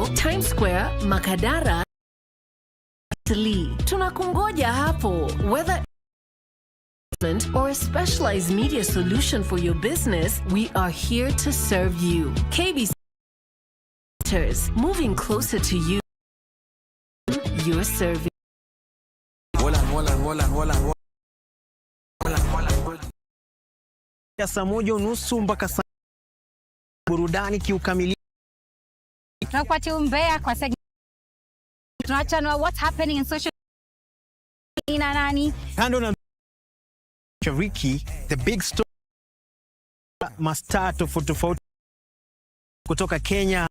Times Square, Makadara, Lee. Tunakungoja hapo. Whether or a specialized media solution for your business, we are here to serve you. KBC, moving closer to you. Your service. Saa 1:30 mpaka saa burudani kiukamilifu. Tunakupatia Mboya kwa segment. Tunachana what's happening in social media nani. Kando na Ricky, the big story mastaa tofauti kutoka Kenya,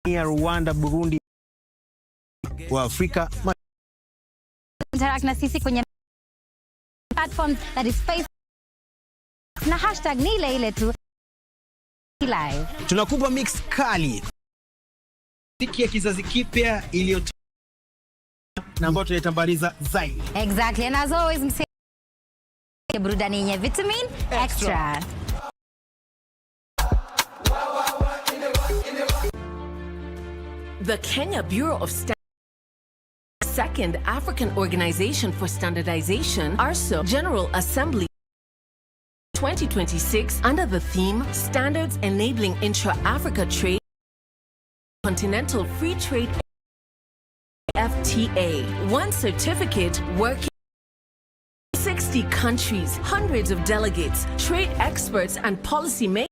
Rwanda, Burundi, wa Afrika. Interact na sisi kwenye platform that is Facebook na hashtag ni ile tu live. Tunakupa mix kali. Tiki ya kizazi kipya iliyo na ambayo tunatambaliza zaidi. Exactly, and as always mse burudani yenye vitamin extra. The Kenya Bureau of Standards, second African Organization for Standardization, ARSO General Assembly 2026 under the theme Standards Enabling Intra-Africa Trade, Continental Free Trade FTA. One certificate working 60 countries, hundreds of delegates, trade experts and policy makers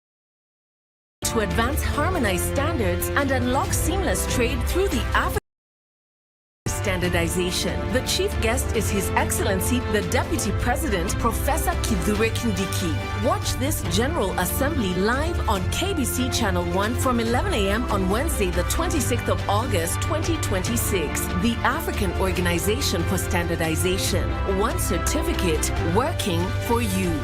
to advance harmonized standards and unlock seamless trade through the African standardization. The chief guest is His Excellency, the Deputy President, Professor Kithure Kindiki. Watch this General Assembly live on KBC Channel 1 from 11 a.m. on Wednesday, the 26th of August, 2026. The African Organization for Standardization. One certificate working for you.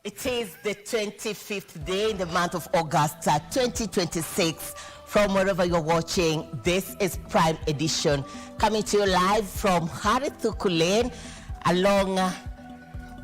It is the 25th day in the month of August 2026. From wherever you're watching, this is Prime Edition, coming to you live from Harithuku Lane along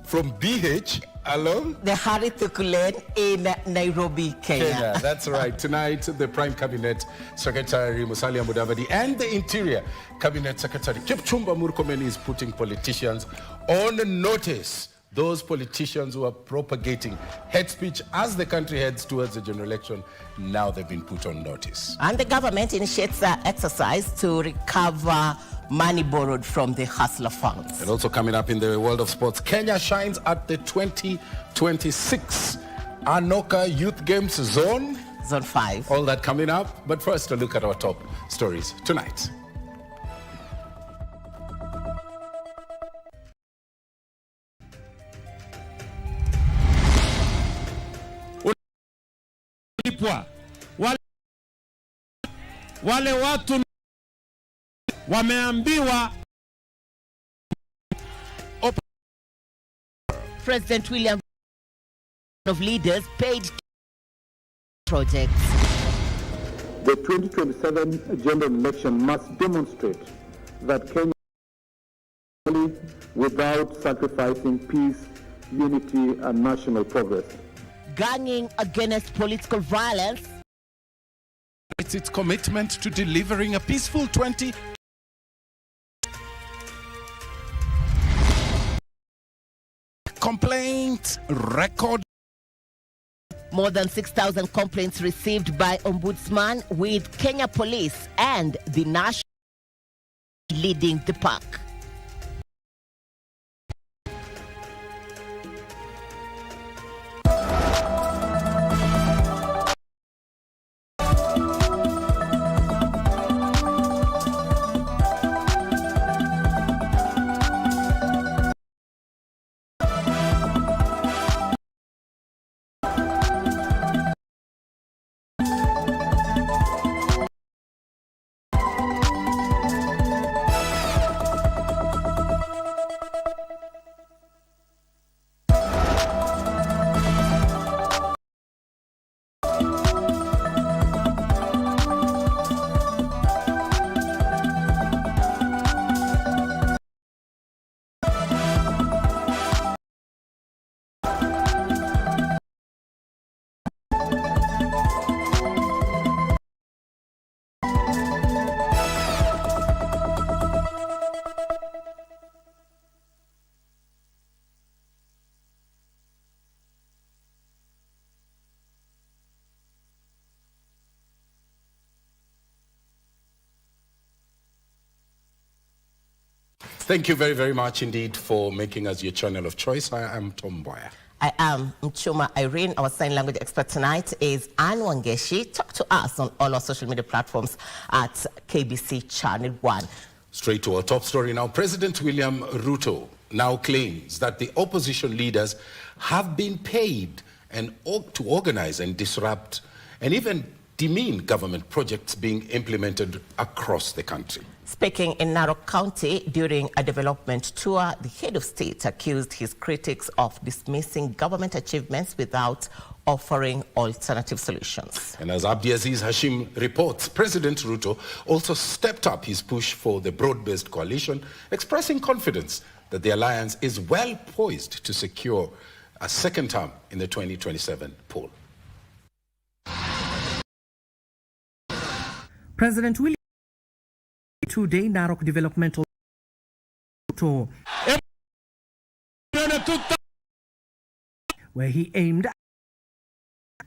from BH along the Harithuku Lane in Nairobi, Kenya. That's right. Tonight, the Prime Cabinet Secretary Musalia Mudavadi and the Interior Cabinet Secretary Kipchumba Murkomen is putting politicians on notice. Those politicians who are propagating hate speech as the country heads towards the general election, now they've been put on notice. And the government initiates an exercise to recover money borrowed from the hustler funds. And also coming up in the world of sports, Kenya shines at the 2026 Anoka Youth Games Zone 5. All that coming up. But first, a look at our top stories tonight. Wale watu wameambiwa. President William of leaders paid projects. The 2027 general election must demonstrate that Kenya without sacrificing peace, unity and national progress. Ganging against political violence. It's its commitment to delivering a peaceful 20. Complaint record More than 6,000 complaints received by Ombudsman, with Kenya Police and the National leading the pack. Thank you very, very much indeed for making us your channel of choice. I am Mboya. I am Muchuma. Irene, our sign language expert tonight is Anne Wangeshi. Talk to us on all our social media platforms at KBC Channel 1. Straight to our top story now. President William Ruto now claims that the opposition leaders have been paid and to organize and disrupt and even demean government projects being implemented across the country. Speaking in Narok County during a development tour, the head of state accused his critics of dismissing government achievements without offering alternative solutions. And as Abdiaziz Hashim reports, President Ruto also stepped up his push for the broad-based coalition, expressing confidence that the alliance is well poised to secure a second term in the 2027 poll. President William two-day Narok developmental tour, where he aimed.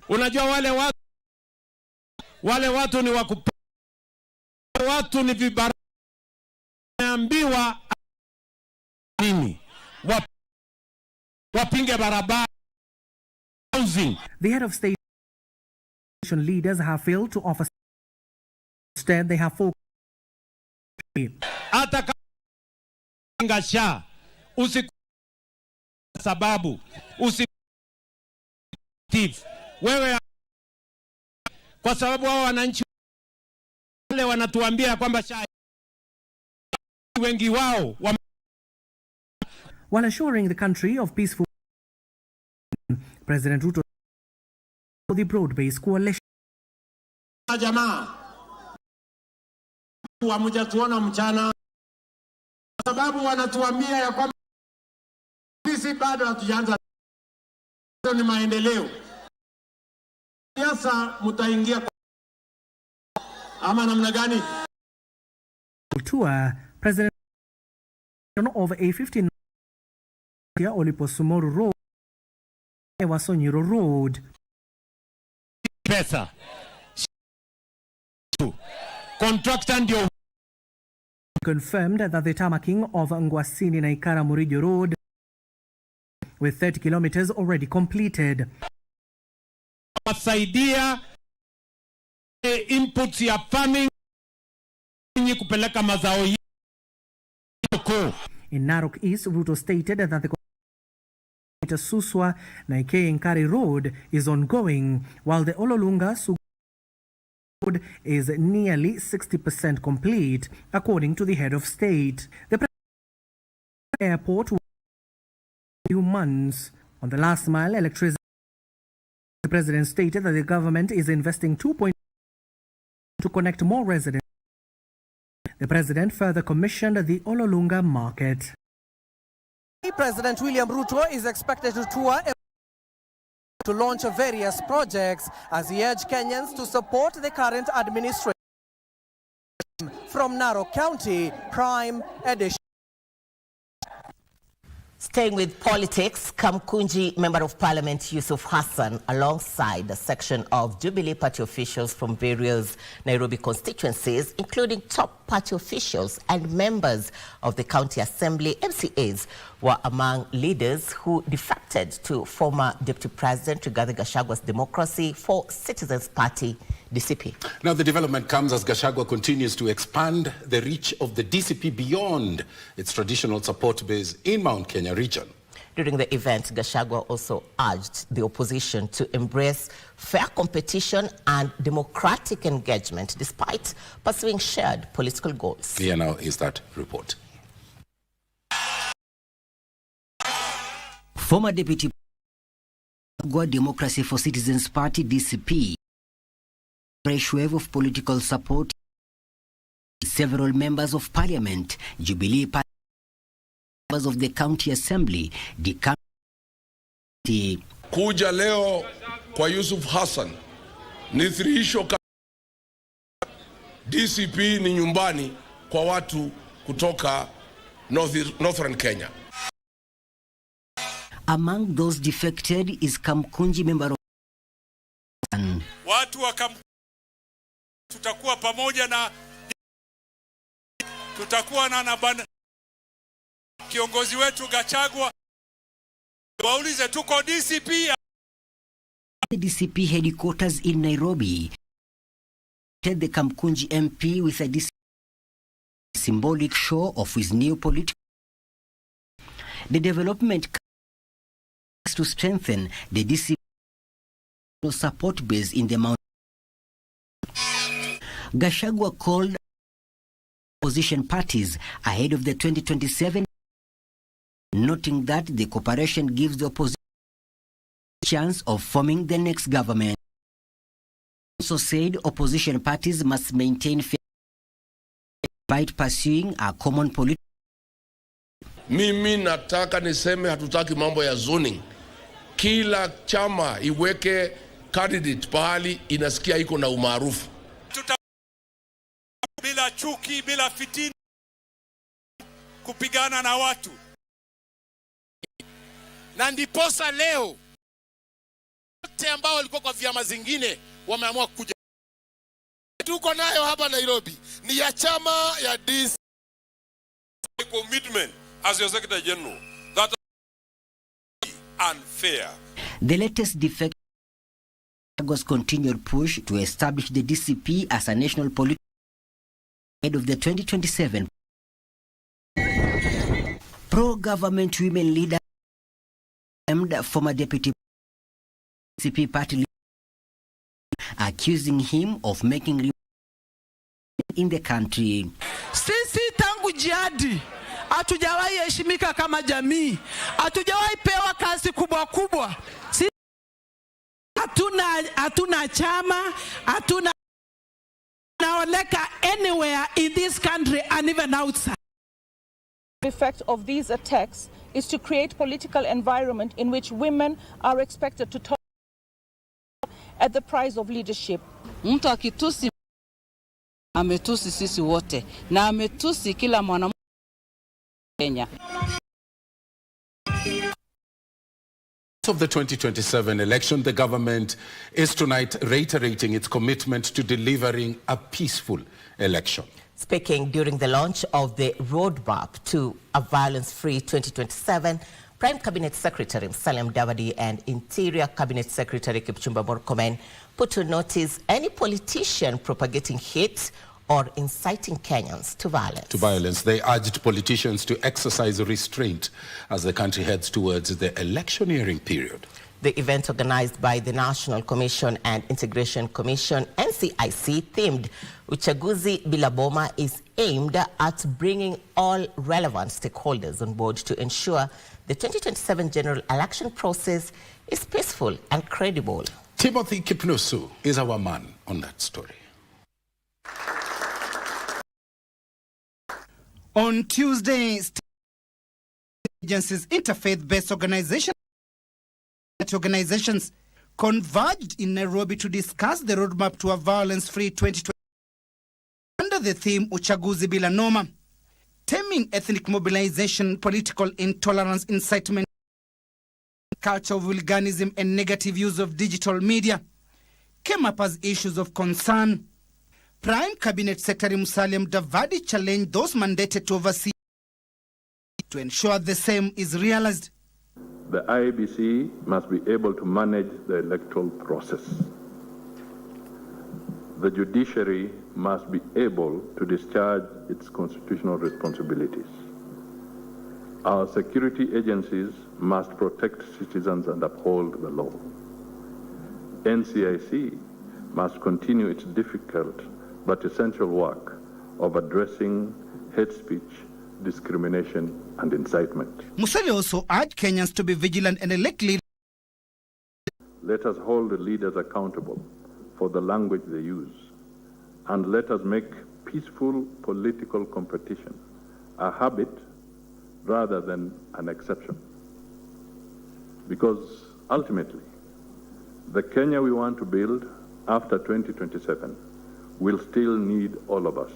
Unajua wale watu ni wakupe, watu ni vibara, naambiwa nini wapinge barabara, housing. The head of state leaders have failed to offer. Instead, they have focused. Hata kangasha sababu wewe, kwa sababu hao wananchi wale wanatuambia kwamba wengi wao while assuring the country of peaceful, President Ruto the broad-based coalition. Jamaa wamjatuona mchana sababu wanatuambia ya kwamba sisi bado hatujaanza ni maendeleo. Sasa mtaingia ama namna gani? Tour President over A15 Oliposumoro Road, Ewasonyiro Road. Pesa contractor ndio confirmed that the tarmacking of Ngwasini Naikara Murijo Road, with 30 kilometers already completed. Wasaidia inputs ya farming kupeleka mazao yako. In Narok East, Ruto stated that the Suswa Naike Nkari Road is ongoing, while the Ololunga Road is nearly 60% complete, according to the head of state. The airport will take a few months. On the last mile electricity, the president stated that the government is investing 2.2 to connect more residents. The president further commissioned the Ololunga market. President William Ruto is expected to tour to launch various projects as he urged Kenyans to support the current administration. From Narok County, Prime Edition. Staying with politics, Kamkunji Member of Parliament Yusuf Hassan, alongside a section of Jubilee Party officials from various Nairobi constituencies, including top party officials and members of the County Assembly MCAs, were among leaders who defected to former Deputy President Rigathi Gachagwa's Democracy for Citizens Party, DCP. Now, the development comes as Gachagua continues to expand the reach of the DCP beyond its traditional support base in Mount Kenya region. During the event, Gachagua also urged the opposition to embrace fair competition and democratic engagement despite pursuing shared political goals. Here now is that report. Former Deputy Democracy for Citizens Party, DCP, fresh wave of political support. Several members of Parliament, Jubilee Party, members of the County Assembly, the county. Kuja leo kwa Yusuf Hassan ni thihirisho DCP ni nyumbani kwa watu kutoka Northern Kenya. Among those defected is Kamkunji member of watu wa Kamkunji. Tutakuwa pamoja na kiongozi wetu Gachagua. Waulize tuko DCP. The DCP headquarters in Nairobi. The Kamkunji MP with a symbolic show of his new political. The development to strengthen the DCP support base in the mountain. Gachagua called opposition parties ahead of the 2027, noting that the cooperation gives the opposition a chance of forming the next government. Also said opposition parties must maintain fair despite pursuing a common political. Mimi nataka niseme hatutaki mambo ya zoning. Kila chama iweke candidate pahali inasikia iko na umaarufu. Bila chuki, bila fitina, kupigana na watu. Na ndiposa leo wote ambao walikuwa kwa vyama zingine wameamua kuja. Tuko nayo hapa Nairobi ni ya chama ya DC commitment as your Secretary General that unfair. The latest defect was continued push to establish the DCP as a national political ahead of the 2027 pro-government women leader former deputy DCP party leader, accusing him of making in the country. Sisi tangu jadi hatujawahi heshimika kama jamii, hatujawahi pewa kazi kubwa kubwa. Sisi hatuna chama, hatuna naoleka anywhere in this country and even outside. The effect of these attacks is to create political environment in which women are expected to talk at the price of leadership. Mtu akitusi ametusi sisi wote na ametusi kila mwanamke Kenya. Of the 2027 election, the government is tonight reiterating its commitment to delivering a peaceful election. Speaking during the launch of the roadmap to a violence-free 2027, Prime Cabinet Secretary Musalia Mudavadi and Interior Cabinet Secretary Muchuma put to notice any politician propagating hate or inciting Kenyans to violence. They urged politicians to exercise restraint as the country heads towards the electioneering period. The event, organized by the National Commission and Integration Commission, NCIC, themed Uchaguzi Bila Boma, is aimed at bringing all relevant stakeholders on board to ensure the 2027 general election process is peaceful and credible. Timothy Kipnusu is our man on that story. On Tuesday, agencies, interfaith-based organizations converged in Nairobi to discuss the roadmap to a violence-free 2020 under the theme Uchaguzi Bila Noma. 10 condemning ethnic mobilization, political intolerance, incitement, culture of hooliganism, and negative use of digital media came up as issues of concern. Prime Cabinet Secretary Musalia Mudavadi challenged those mandated to oversee to ensure the same is realized. The IEBC must be able to manage the electoral process. The judiciary must be able to discharge its constitutional responsibilities. Our security agencies must protect citizens and uphold the law. NCIC must continue its difficult but essential work of addressing hate speech, discrimination, and incitement. Musalia also urged Kenyans to be vigilant and elect leaders. Let us hold the leaders accountable for the language they use, and let us make peaceful political competition a habit rather than an exception. Because ultimately, the Kenya we want to build after 2027 will still need all of us.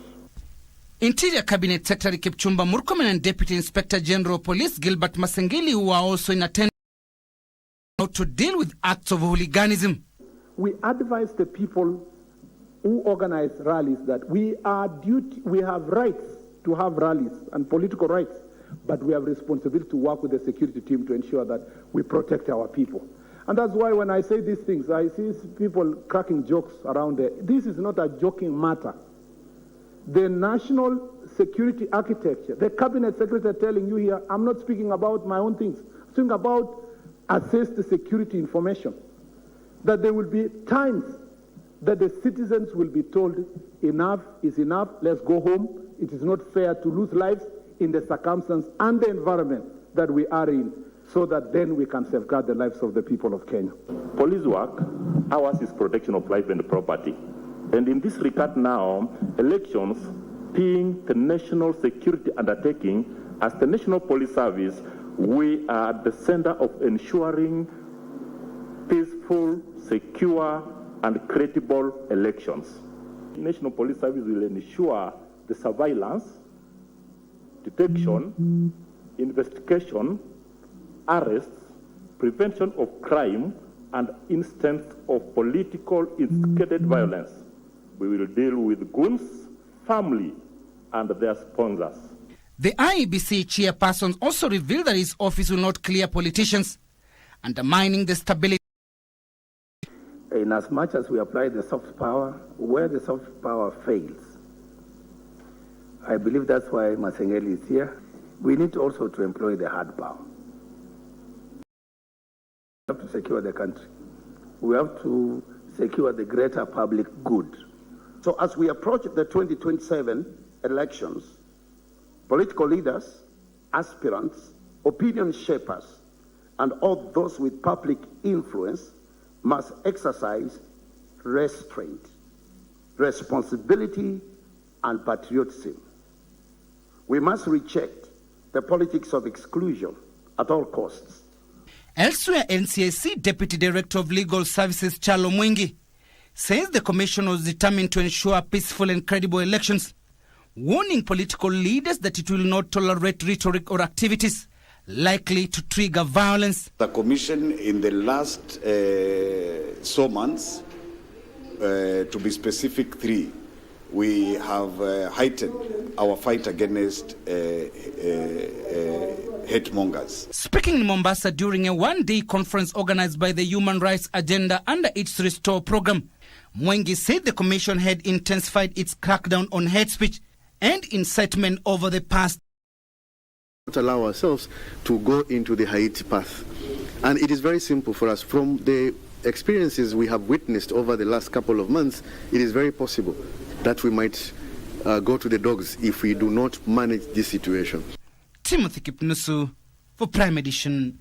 Interior Cabinet Secretary Kipchumba Murkomen and Deputy Inspector General Police Gilbert Masengeli, who are also in attendance, to deal with acts of hooliganism. We advise the people who organize rallies that we have rights to have rallies and political rights, but we have responsibility to work with the security team to ensure that we protect our people. And that's why when I say these things, I see people cracking jokes around there. This is not a joking matter. The national security architecture, the cabinet secretary telling you here, I'm not speaking about my own things. I'm speaking about assessed security information. That there will be times that the citizens will be told, enough is enough, let's go home. It is not fair to lose lives in the circumstance and the environment that we are in, so that then we can safeguard the lives of the people of Kenya. Police work, ours is protection of life and property. And in this regard now, elections being the national security undertaking, as the National Police Service, we are at the center of ensuring peaceful, secure, and credible elections. The National Police Service will ensure the surveillance, detection, investigation, arrests, prevention of crime, and instance of political instigated violence. We will deal with goons, family, and their sponsors. The IEBC chairperson also revealed that his office will not clear politicians, undermining the stability. In as much as we apply the soft power, where the soft power fails, I believe that's why Masengeli is here. We need also to employ the hard power. We have to secure the country. We have to secure the greater public good. So as we approach the 2027 elections, political leaders, aspirants, opinion shapers, and all those with public influence must exercise restraint, responsibility, and patriotism. We must reject the politics of exclusion at all costs. Elsewhere, NCIC Deputy Director of Legal Services Charlo Mwingi says the commission was determined to ensure peaceful and credible elections, warning political leaders that it will not tolerate rhetoric or activities likely to trigger violence. The commission in the last months, to be specific 3, we have heightened our fight against hate mongers. Speaking in Mombasa during a one-day conference organized by the Human Rights Agenda under its Restore program, Mwengi said the commission had intensified its crackdown on hate speech and incitement over the past. Not allow ourselves to go into the Haiti path. And it is very simple for us. From the experiences we have witnessed over the last couple of months, it is very possible that we might go to the dogs if we do not manage this situation. Timothy Kipnusu for Prime Edition.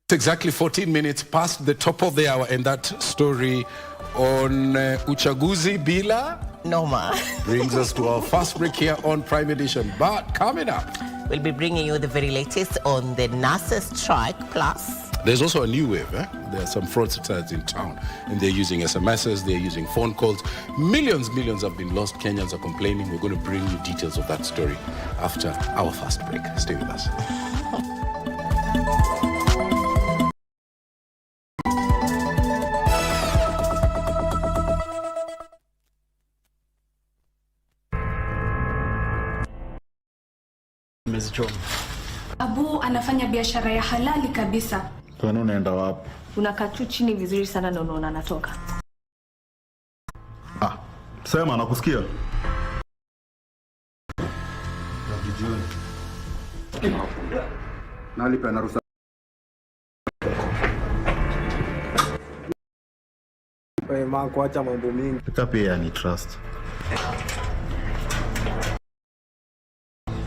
It's exactly 14 minutes past the top of the hour, and that story on Uchaguzi Bila Noma brings us to our first break here on Prime Edition. But coming up, we'll be bringing you the very latest on the NASA strike, plus There's also a new wave. There are some fraudsters in town, and they're using SMSs, they're using phone calls. Millions have been lost. Kenyans are complaining. We're going to bring you details of that story after our first break. Stay with us. Abu anafanya biashara ya halali kabisa. Kwani unaenda wapi? Unakaa tu chini vizuri sana na unaona anatoka. Sema nakusikia. Nalipa na ruhusa. Wewe kuacha mambo mingi. Pia ni trust.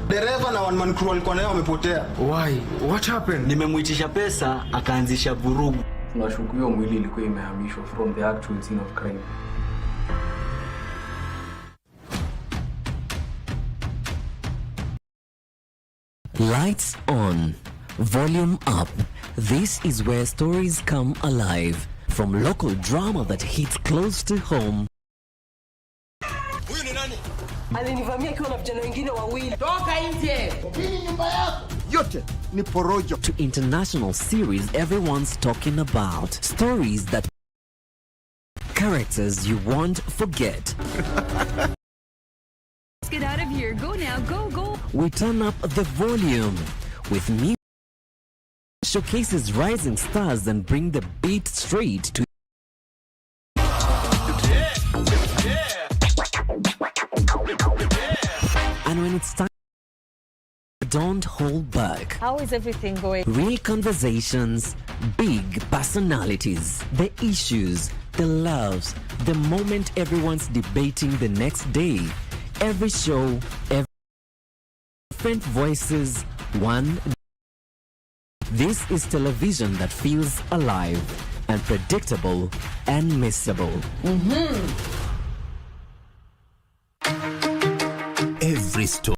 Dereva na one man crew walikuwa nayo wamepotea. Why? What happened? Nimemuitisha pesa akaanzisha vurugu. Tunashukiwa mwili ilikuwa imehamishwa from the actual scene of crime. Lights on, volume up. This is where stories come alive. From local drama that hits close to home. Huyu ni nani? Alinivamia akiwa na vijana wengine wawili. Toka nje. Hii nyumba yako. Yote ni porojo. To international series everyone's talking about. Stories that characters you won't forget. Let's get out of here. Go now. Go. We turn up the volume with me. Showcases rising stars and bring the beat straight to. And when it's time, don't hold back. How is everything going? Real conversations, big personalities, the issues, the loves, the moment everyone's debating the next day. Every show, different voices, one. This is television that feels alive, unpredictable, and missable. Every story,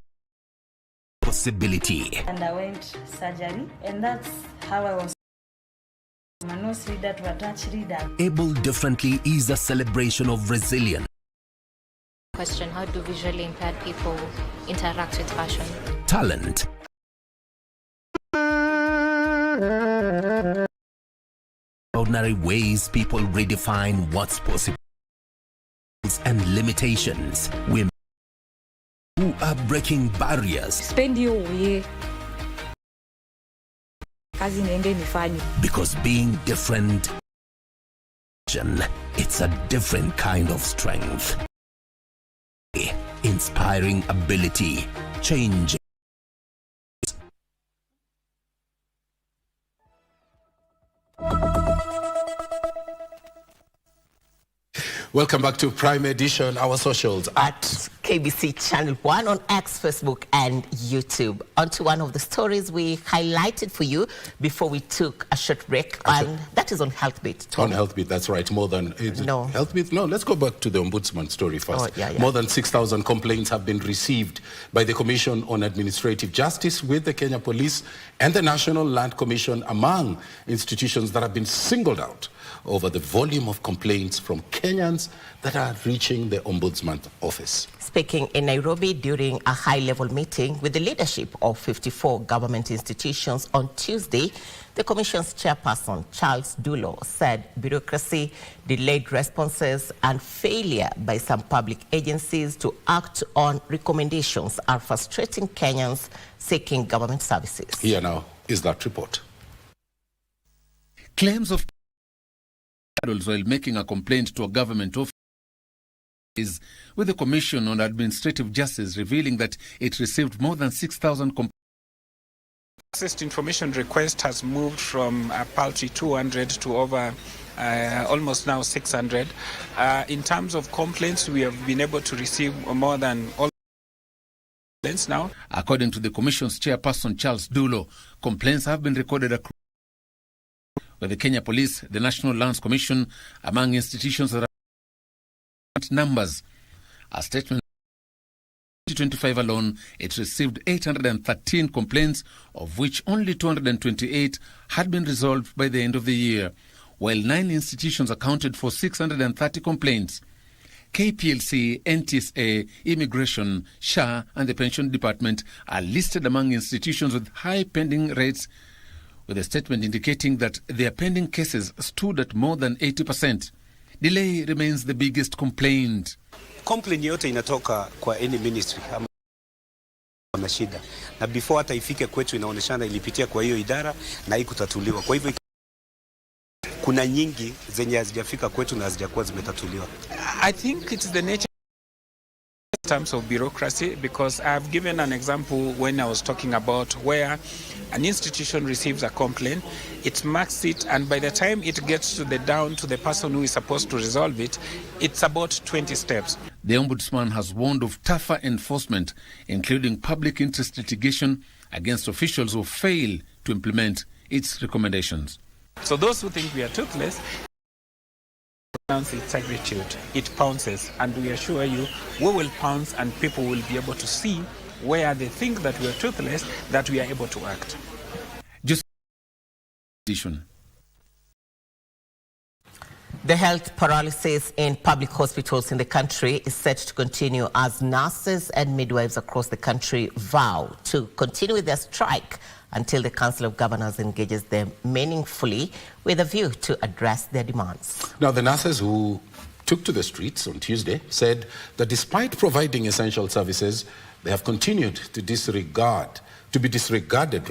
possibility. And I went surgery, and that's how I was. My nose reader to a touch reader. Able differently is a celebration of resilience. Question: how do visually impaired people interact with fashion? Talent. Ordinary ways people redefine what's possible and limitations. Women who are breaking barriers. Spend your way. Kazi niende nifanye. Because being different, it's a different kind of strength. Inspiring ability, change. Welcome back to Prime Edition. Our socials at KBC Channel 1 on X, Facebook, and YouTube. On to one of the stories we highlighted for you before we took a short break, and that is on Healthbeat. On Healthbeat, that's right. More than Healthbeat. No, let's go back to the Ombudsman story first. More than 6,000 complaints have been received by the Commission on Administrative Justice, with the Kenya Police and the National Land Commission among institutions that have been singled out over the volume of complaints from Kenyans that are reaching the Ombudsman office. Speaking in Nairobi during a high-level meeting with the leadership of 54 government institutions on Tuesday, the Commission's chairperson, Charles Dulo, said bureaucracy, delayed responses, and failure by some public agencies to act on recommendations are frustrating Kenyans seeking government services. Here now is that report. Claims of while making a complaint to a government office with the Commission on Administrative Justice, revealing that it received more than 6,000 complaints. Access information request has moved from a paltry 200 to over almost now 600. In terms of complaints, we have been able to receive more than all complaints now. According to the Commission's chairperson, Charles Dulo, complaints have been recorded across with the Kenya Police, the National Lands Commission, among institutions that are numbers. A statement 2025 alone, it received 813 complaints, of which only 228 had been resolved by the end of the year, while 9 institutions accounted for 630 complaints. KPLC, NTSA, Immigration, SHA and the Pension Department are listed among institutions with high pending rates, with a statement indicating that their pending cases stood at more than 80%. Delay remains the biggest complaint. Complaint yote inatoka kwa any ministry ama shida, na before hata ifike kwetu inaoneshana ilipitia kwa hiyo idara na haikutatuliwa. Kwa hivyo kuna nyingi zenye hazijafika kwetu na hazijakuwa zimetatuliwa. I think it's the nature in terms of bureaucracy, because I've given an example when I was talking about where an institution receives a complaint, it marks it, and by the time it gets to down to the person who is supposed to resolve it, it's about 20 steps. The Ombudsman has warned of tougher enforcement, including public interest litigation against officials who fail to implement its recommendations. So those who think we are toothless, announce its servitude. It pounces, and we assure you, we will pounce, and people will be able to see where they think that we are toothless, that we are able to act. Just The health paralysis in public hospitals in the country is set to continue as nurses and midwives across the country vow to continue with their strike until the Council of Governors engages them meaningfully with a view to address their demands. Now, the nurses who took to the streets on Tuesday said that despite providing essential services, they have continued to be disregarded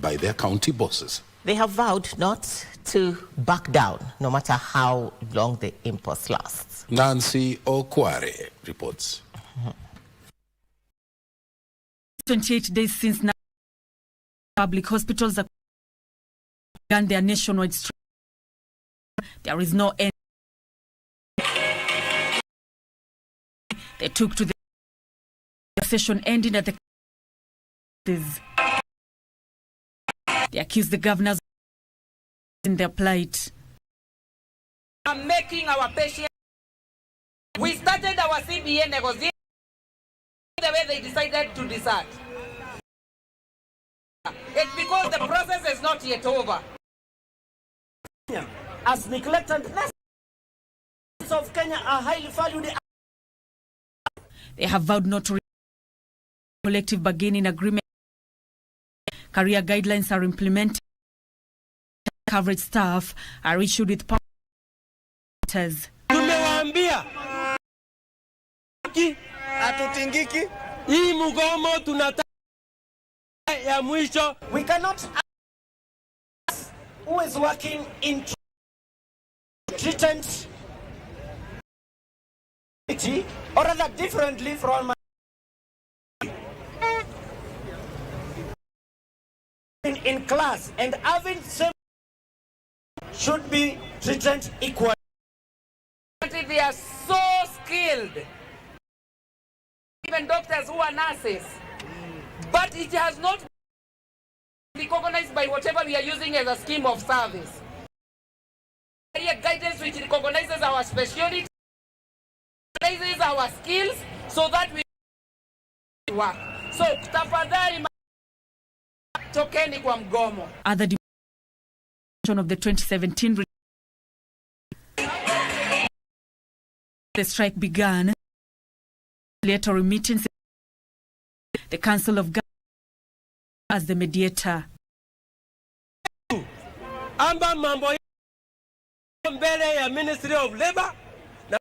by their county bosses. They have vowed not to back down, no matter how long the impasse lasts. Nancy Okware reports. 28 days since now, public hospitals have begun their nationwide strike. There is no end. They took to the session ending at the. They accused the governors in their plight. I'm making our patients. We started our CBA negotiation the way they decided to decide. It's because the process is not yet over. As neglected nurses of Kenya are highly valued. They have vowed not to collective bargaining agreement. Career guidelines are implemented. Coverage staff are issued with powers. Tumewaambia hatutingiki. Hii mgomo tunataka ya mwisho. We cannot ask who is working in treatment or rather differently from in class and having same should be treated equally. They are so skilled, even doctors who are nurses, but it has not been recognized by whatever we are using as a scheme of service. Career guidance which recognizes our specialty, recognizes our skills, so that we work. So tafadhali tokeni kwa mgomo. Other of the 2017 the strike began. Later meetings, the Council of Governors as the mediator. Amba mambo mbele ya Ministry of Labor na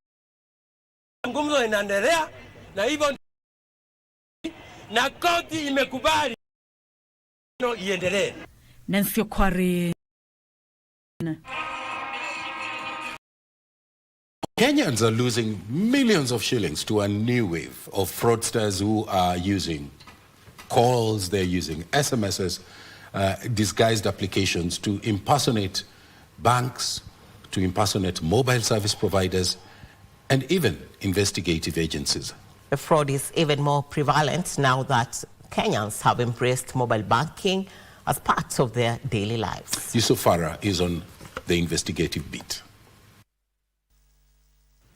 ngumzo inaendelea na hivyo na koti imekubali iendelee. Nancy Okware. Kenyans are losing millions of shillings to a new wave of fraudsters who are using calls, they're using SMSs, disguised applications to impersonate banks, to impersonate mobile service providers, and even investigative agencies. The fraud is even more prevalent now that Kenyans have embraced mobile banking as part of their daily lives. Yusuf Farah is on the investigative beat.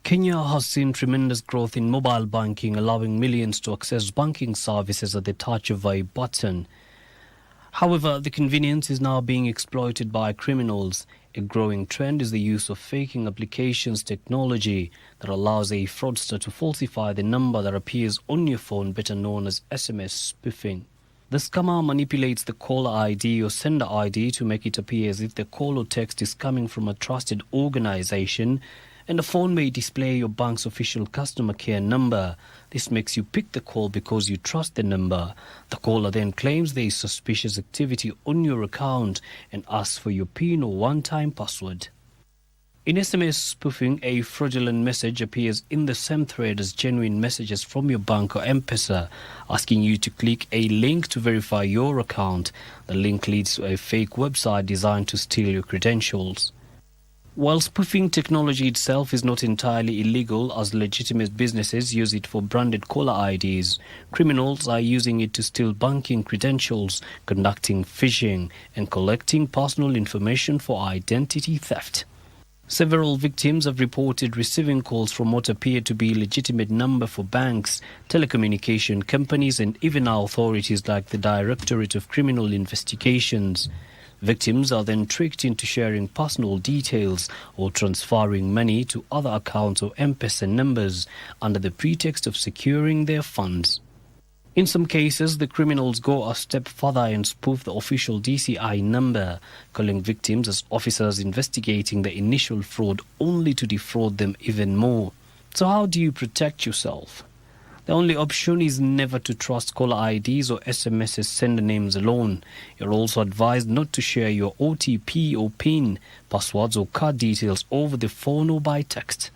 Kenya has seen tremendous growth in mobile banking, allowing millions to access banking services at the touch of a button. However, the convenience is now being exploited by criminals. A growing trend is the use of faking applications technology that allows a fraudster to falsify the number that appears on your phone, better known as SMS spoofing. The scammer manipulates the caller ID or sender ID to make it appear as if the call or text is coming from a trusted organization, and the phone may display your bank's official customer care number. This makes you pick the call because you trust the number. The caller then claims there is suspicious activity on your account and asks for your PIN or one-time password. In SMS spoofing, a fraudulent message appears in the same thread as genuine messages from your bank or M-Pesa, asking you to click a link to verify your account. The link leads to a fake website designed to steal your credentials. While spoofing technology itself is not entirely illegal, as legitimate businesses use it for branded caller IDs, criminals are using it to steal banking credentials, conducting phishing, and collecting personal information for identity theft. Several victims have reported receiving calls from what appear to be legitimate number for banks, telecommunication companies, and even now authorities like the Directorate of Criminal Investigations. Victims are then tricked into sharing personal details or transferring money to other accounts or M-Pesa numbers under the pretext of securing their funds. In some cases, the criminals go a step further and spoof the official DCI number, calling victims as officers investigating the initial fraud only to defraud them even more. So how do you protect yourself? The only option is never to trust caller IDs or SMS sender names alone. You're also advised not to share your OTP or PIN, passwords or card details over the phone or by text.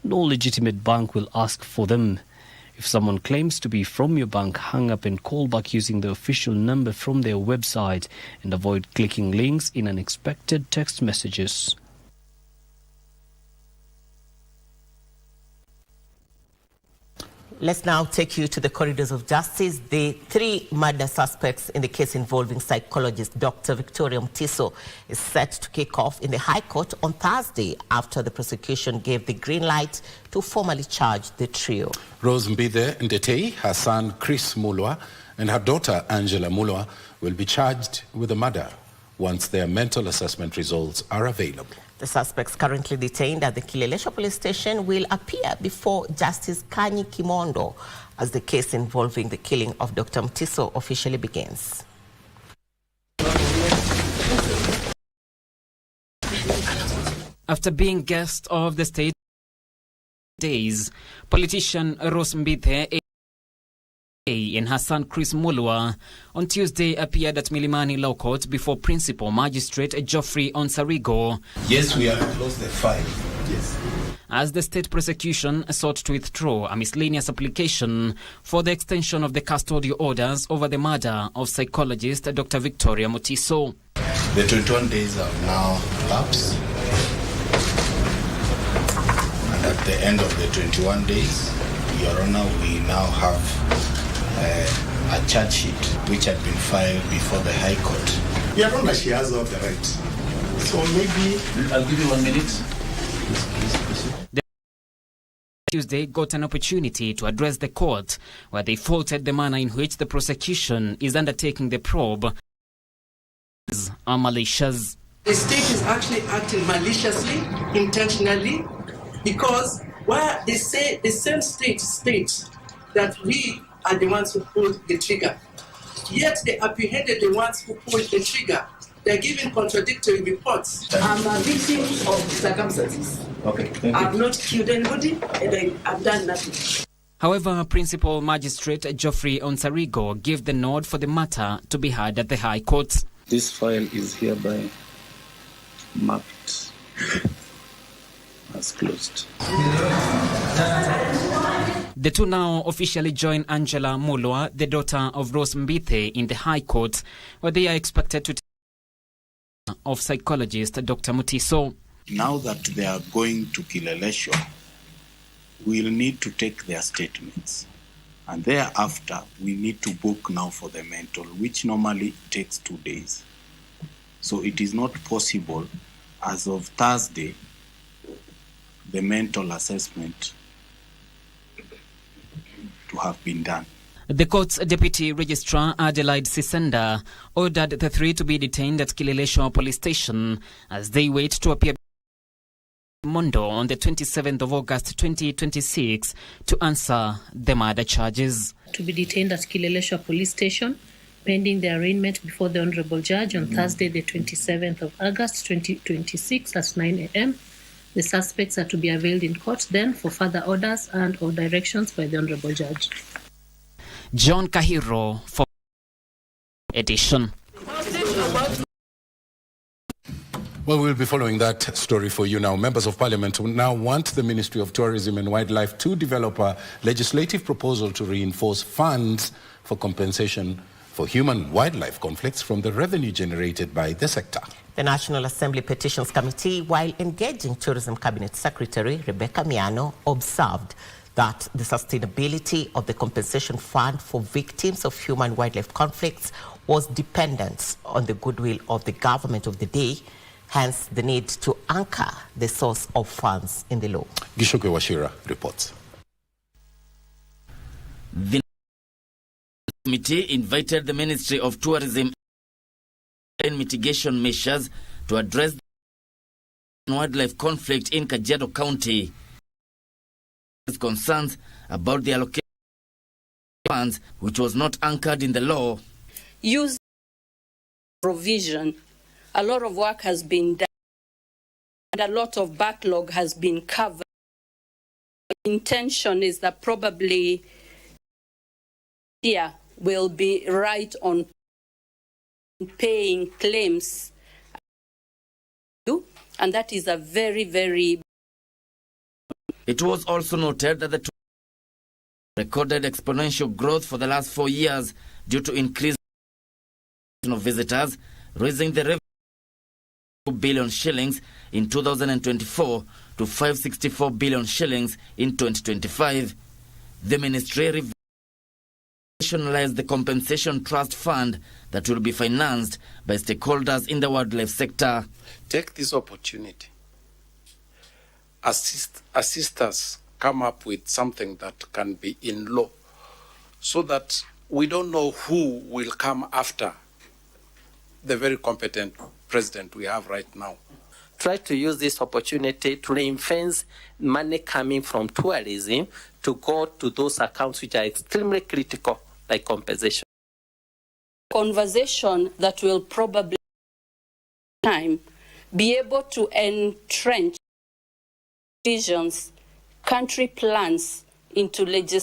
No legitimate bank will ask for them. If someone claims to be from your bank, hang up and call back using the official number from their website, and avoid clicking links in unexpected text messages. Let's now take you to the corridors of justice. The three murder suspects in the case involving psychologist Dr. Victoria Mutiso is set to kick off in the High Court on Thursday after the prosecution gave the green light to formally charge the trio. Rose Mbithe Ndetei, her son Chris Mulwa, and her daughter Angela Mulwa will be charged with the murder once their mental assessment results are available. The suspects currently detained at the Kileleshwa police station will appear before Justice Kanyi Kimondo as the case involving the killing of Dr. Mutiso officially begins. After being guest of the state days, politician Rose Mbithe and her son Chris Mulwa on Tuesday appeared at Milimani Law Court before Principal Magistrate Geoffrey Onsarigo. Yes, we have closed the file. Yes. As the state prosecution sought to withdraw a miscellaneous application for the extension of the custodial orders over the murder of psychologist Dr. Victoria Mutiso. The 21 days have now lapsed. And at the end of the 21 days, Your Honor, we now have a charge sheet which had been filed before the High Court. Your Honor, she has all the right. So maybe I'll give you 1 minute. The Tuesday got an opportunity to address the court, where they faulted the manner in which the prosecution is undertaking the probe. Are malicious. The state is actually acting maliciously, intentionally, because where they say the same state states that we are the ones who pulled the trigger, yet they apprehended the ones who pulled the trigger. They're giving contradictory reports. I'm a victim of circumstances. Okay, thank you. I've not killed anybody, and I've done nothing. However, Principal Magistrate Geoffrey Onsarigo gave the nod for the matter to be heard at the High Court. This file is hereby marked as closed. The two now officially join Angela Mulwa, the daughter of Rose Mbithe, in the High Court, where they are expected to take of psychologist Dr. Mutiso. Now that they are going to Kileleshwa, we'll need to take their statements. And thereafter, we need to book now for the mental, which normally takes 2 days. So it is not possible, as of Thursday, the mental assessment to have been done. The court's Deputy Registrar Adelaide Sisenda ordered the three to be detained at Kileleshwa Police Station as they wait to appear Mondo on the 27th of August 2026 to answer the murder charges. To be detained at Kileleshwa Police Station pending the arraignment before the Honorable Judge on Thursday the 27th of August 2026 at 9 a.m. The suspects are to be availed in court then for further orders and or directions by the Honorable Judge. John Kahiro for edition. Well, we'll be following that story for you now. Members of Parliament now want the Ministry of Tourism and Wildlife to develop a legislative proposal to reinforce funds for compensation for human-wildlife conflicts from the revenue generated by the sector. The National Assembly Petitions Committee, while engaging Tourism Cabinet Secretary Rebecca Miano, observed that the sustainability of the compensation fund for victims of human-wildlife conflicts was dependent on the goodwill of the government of the day, hence the need to anchor the source of funds in the law. Gishoke Washira reports. The committee invited the Ministry of Tourism and mitigation measures to address the wildlife conflict in Kajiado County. Concerns about the allocation of funds, which was not anchored in the law. Use provision. A lot of work has been done and a lot of backlog has been covered. The intention is that probably here will be right on paying claims, and that is a very, very. It was also noted that the recorded exponential growth for the last 4 years due to increase of visitors, raising the revenue 2 billion shillings in 2024 to 564 billion shillings in 2025. The ministry rationalized the compensation trust fund that will be financed by stakeholders in the wildlife sector. Take this opportunity. Assist us come up with something that can be in law so that we don't know who will come after the very competent president we have right now. Try to use this opportunity to ring-fence money coming from tourism to go to those accounts which are extremely critical, like compensation. Conversation that will probably be able to entrench visions, country plans into legislation,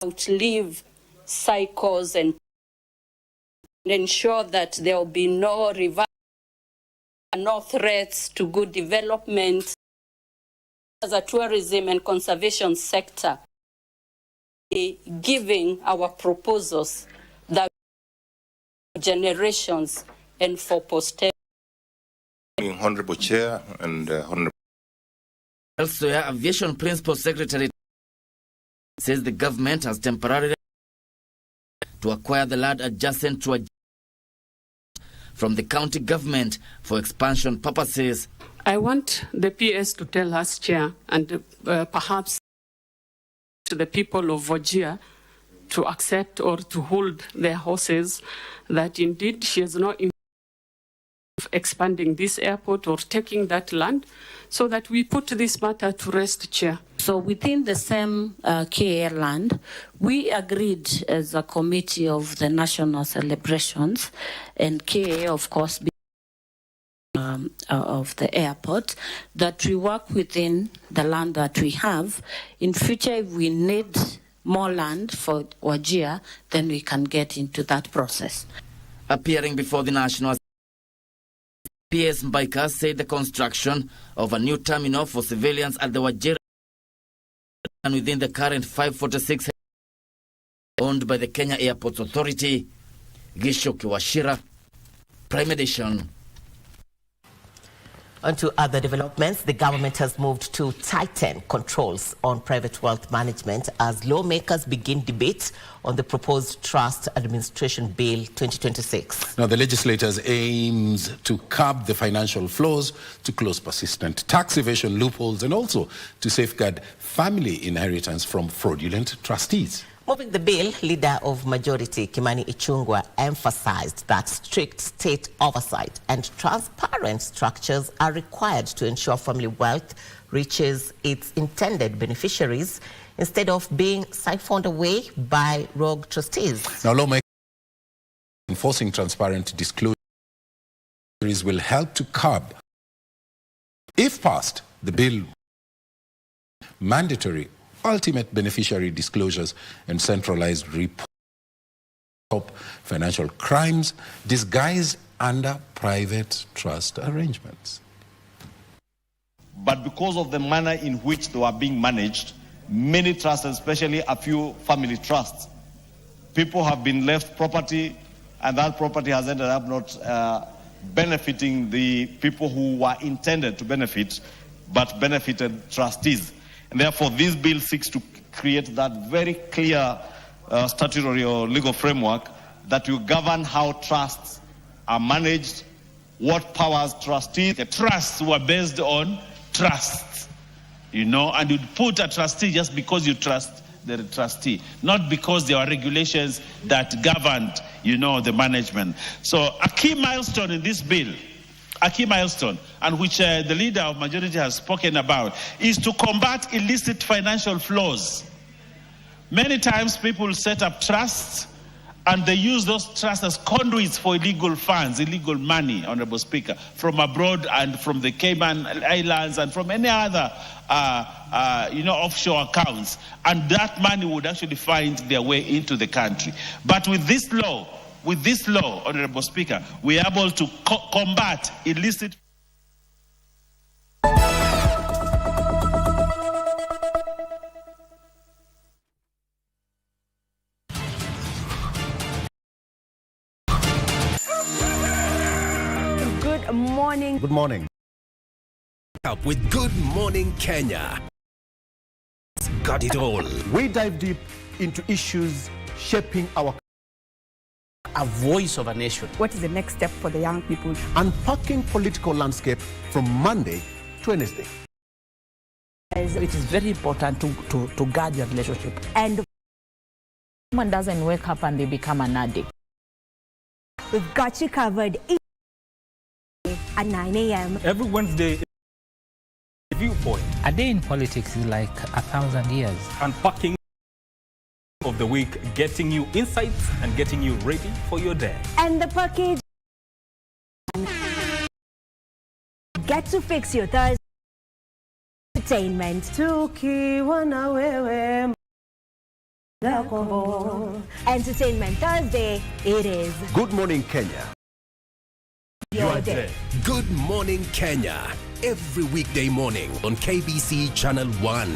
outlive cycles and ensure that there will be no reverse, no threats to good development. As a tourism and conservation sector, giving our proposals that generations and for posterity. Honorable Chair and Honorable. Elsewhere, Aviation Principal Secretary says the government has temporarily to acquire the land adjacent to a from the county government for expansion purposes. I want the PS to tell us, Chair, and perhaps to the people of Wajir to accept or to hold their horses that indeed she is not in expanding this airport or taking that land, so that we put this matter to rest, Chair. So within the same KA land, we agreed as a committee of the national celebrations, and KA, of course, of the airport, that we work within the land that we have. In future, if we need more land for Wajir, then we can get into that process. Appearing before the National PS Mboya said the construction of a new terminal for civilians at the Wajir and within the current 546 owned by the Kenya Airports Authority. Gishoke Washira, Prime Edition. On to other developments, the government has moved to tighten controls on private wealth management as lawmakers begin debate on the proposed Trust Administration Bill 2026. Now, the legislators aims to curb the financial flows, to close persistent tax evasion loopholes, and also to safeguard family inheritance from fraudulent trustees. Moving the bill, Leader of Majority Kimani Ichung'wah emphasized that strict state oversight and transparent structures are required to ensure family wealth reaches its intended beneficiaries instead of being siphoned away by rogue trustees. Now, lawmakers enforcing transparent disclosures will help to curb, if passed, the bill mandatory ultimate beneficiary disclosures and centralized report of financial crimes disguised under private trust arrangements. But because of the manner in which they were being managed, many trusts, especially a few family trusts, people have been left property, and that property has ended up not benefiting the people who were intended to benefit, but benefited trustees. And therefore, this bill seeks to create that very clear statutory or legal framework that will govern how trusts are managed, what powers trustees. The trusts were based on trusts, and you'd put a trustee just because you trust the trustee, not because there are regulations that governed, the management. So a key milestone in this bill, and which the Leader of Majority has spoken about, is to combat illicit financial flows. Many times people set up trusts and they use those trusts as conduits for illegal funds, illegal money, Honorable Speaker, from abroad and from the Cayman Islands and from any other offshore accounts. And that money would actually find their way into the country. But with this law, Honorable Speaker, we are able to combat illicit. Good morning. Good morning. Up with Good Morning Kenya. Got it all. We dive deep into issues shaping our a voice of a nation. What is the next step for the young people? Unpacking political landscape from Monday to Wednesday. It is very important to guard your relationship. And someone doesn't wake up and they become an addict. We've got you covered at 9 a.m. Every Wednesday, Viewpoint. A day in politics is like 1,000 years. Unpacking of the week, getting you insights and getting you ready for your day. And the package. Get to fix your Thursday entertainment. Entertainment Thursday, it is. Good morning, Kenya. Your day. Good Morning Kenya. Every weekday morning on KBC Channel 1.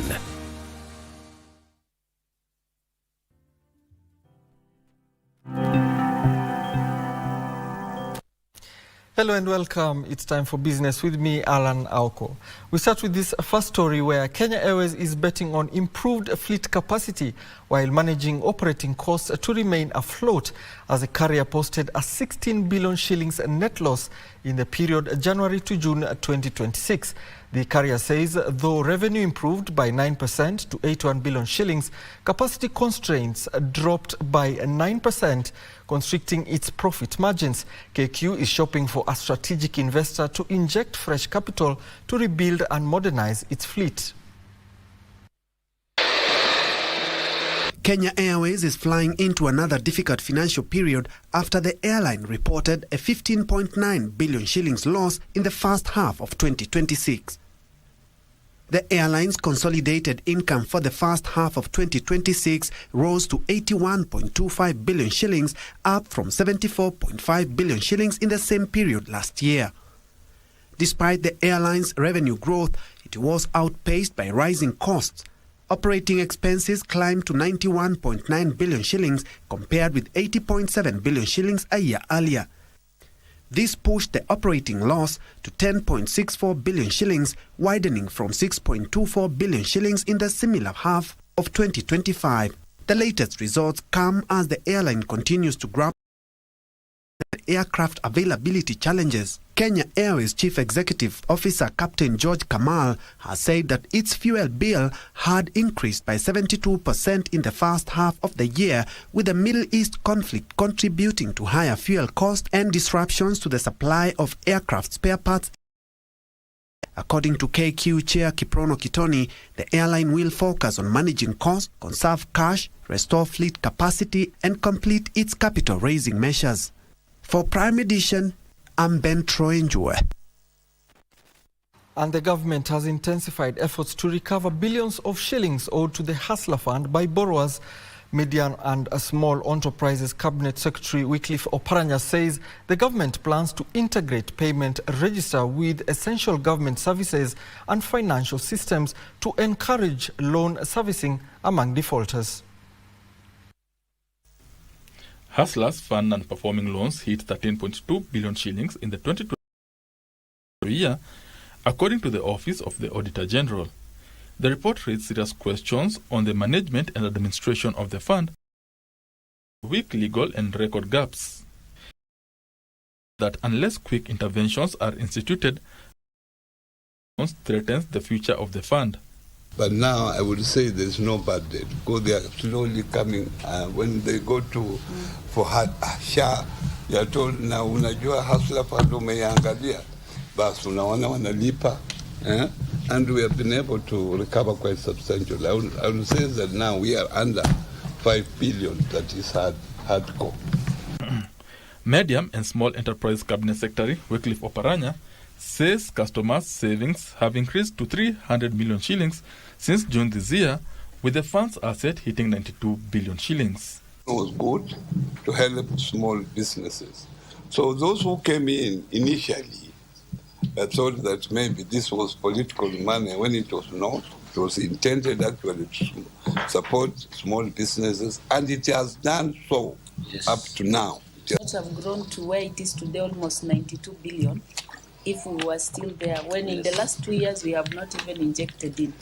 Hello and welcome. It's time for business with me, Alan Auko. We start with this first story where Kenya Airways is betting on improved fleet capacity while managing operating costs to remain afloat as the carrier posted a 16 billion shillings net loss in the period January to June 2026. The carrier says though revenue improved by 9% to 81 billion shillings, capacity constraints dropped by 9%, constricting its profit margins. KQ is shopping for a strategic investor to inject fresh capital to rebuild and modernize its fleet. Kenya Airways is flying into another difficult financial period after the airline reported a 15.9 billion shillings loss in the first half of 2026. The airline's consolidated income for the first half of 2026 rose to 81.25 billion shillings, up from 74.5 billion shillings in the same period last year. Despite the airline's revenue growth, it was outpaced by rising costs. Operating expenses climbed to 91.9 billion shillings compared with 80.7 billion shillings a year earlier. This pushed the operating loss to 10.64 billion shillings, widening from 6.24 billion shillings in the similar half of 2025. The latest results come as the airline continues to grapple with aircraft availability challenges. Kenya Airways Chief Executive Officer Captain George Kamal has said that its fuel bill had increased by 72% in the first half of the year, with the Middle East conflict contributing to higher fuel costs and disruptions to the supply of aircraft spare parts. According to KQ Chair Kiprono Kitoni, the airline will focus on managing costs, conserve cash, restore fleet capacity, and complete its capital-raising measures. For Prime Edition, I'm Ben Troy-Njue. And the government has intensified efforts to recover billions of shillings owed to the Hustler Fund by borrowers. Medium and Small Enterprises Cabinet Secretary Wycliffe Oparanya says the government plans to integrate payment register with essential government services and financial systems to encourage loan servicing among defaulters. Hustlers Fund and performing loans hit 13.2 billion shillings in the 2020 year, according to the Office of the Auditor General. The report raised serious questions on the management and administration of the fund, weak legal and record gaps, that unless quick interventions are instituted, threatens the future of the fund. But now I would say there's no bad debt because they are slowly coming. When they go to for SHA, they are told na unajua Hustler Fund umeangalia, basi unaona wanalipa, and we have been able to recover quite substantially. I would say that now we are under 5 billion. That is hardcore. Medium and Small Enterprise Cabinet Secretary Wycliffe Oparanya says customers' savings have increased to 300 million shillings since June this year, with the fund's asset hitting 92 billion shillings. It was good to help small businesses. So those who came in initially thought that maybe this was political money when it was not. It was intended actually to support small businesses, and it has done so up to now. It would have grown to where it is today, almost 92 billion, if we were still there, when in the last 2 years we have not even injected in.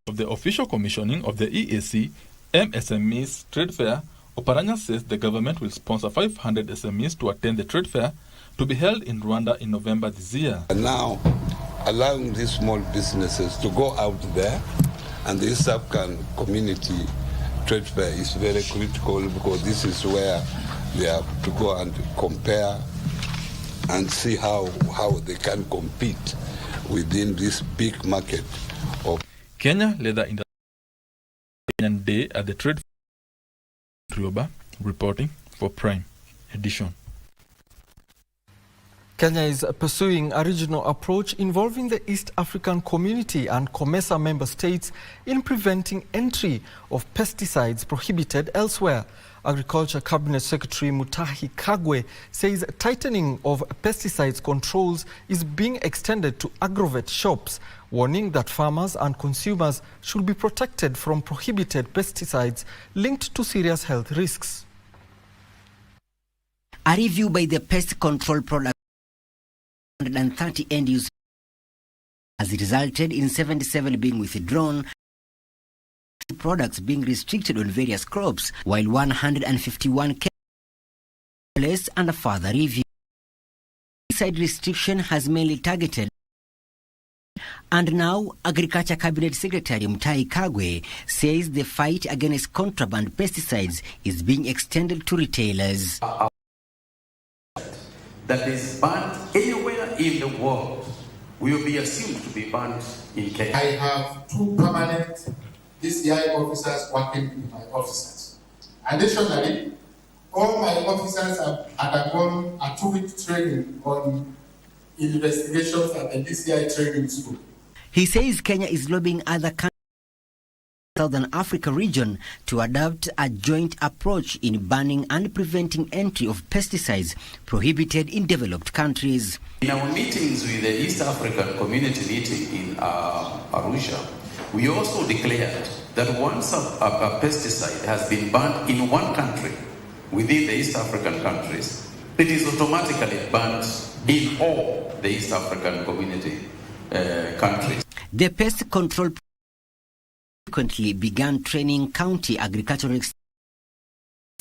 Of the official commissioning of the EAC MSMEs Trade Fair, Oparanya says the government will sponsor 500 SMEs to attend the trade fair to be held in Rwanda in November this year. And now, allowing these small businesses to go out there, and the East African community trade fair is very critical because this is where they have to go and compare and see how they can compete within this big market of Kenya led the Kenyan Day at the trade fair. Rioba reporting for Prime Edition. Kenya is pursuing a regional approach involving the East African Community and COMESA member states in preventing entry of pesticides prohibited elsewhere. Agriculture Cabinet Secretary Mutahi Kagwe says tightening of pesticides controls is being extended to agrovet shops, warning that farmers and consumers should be protected from prohibited pesticides linked to serious health risks. A review by the Pest Control Product 130 end users has resulted in 77 being withdrawn, products being restricted on various crops, while 151 placed under further review. Pesticide restriction has mainly targeted, and now Agriculture Cabinet Secretary Mutahi Kagwe says the fight against contraband pesticides is being extended to retailers. That is banned anywhere in the world will be assumed to be banned in Kenya. I have 2 permanent DCI officers working with my officers. Additionally, all my officers have undergone a 2-week training on investigations at the DCI training school. He says Kenya is lobbying other countries in the Southern Africa region to adopt a joint approach in banning and preventing entry of pesticides prohibited in developed countries. In our meetings with the East African Community meeting in Arusha, we also declared that once a pesticide has been banned in one country within the East African countries, it is automatically banned in all the East African community countries. The pest control consequently began training county agricultural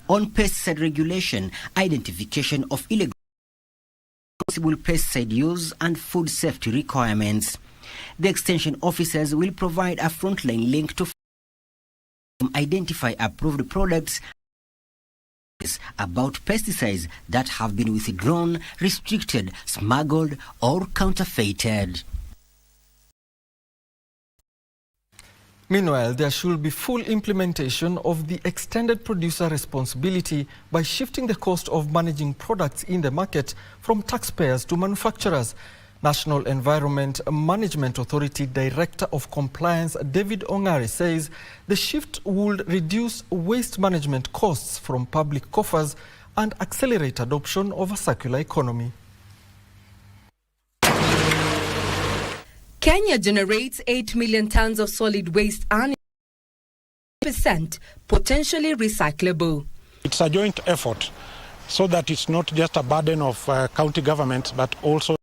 on pesticide regulation, identification of illegal possible pesticide use, and food safety requirements. The extension officers will provide a frontline link to identify approved products about pesticides that have been withdrawn, restricted, smuggled, or counterfeited. Meanwhile, there should be full implementation of the extended producer responsibility by shifting the cost of managing products in the market from taxpayers to manufacturers. National Environment Management Authority Director of Compliance David Ongare says the shift would reduce waste management costs from public coffers and accelerate adoption of a circular economy. Kenya generates 8 million tons of solid waste annually, 100% potentially recyclable. It's a joint effort so that it's not just a burden of county governments, but also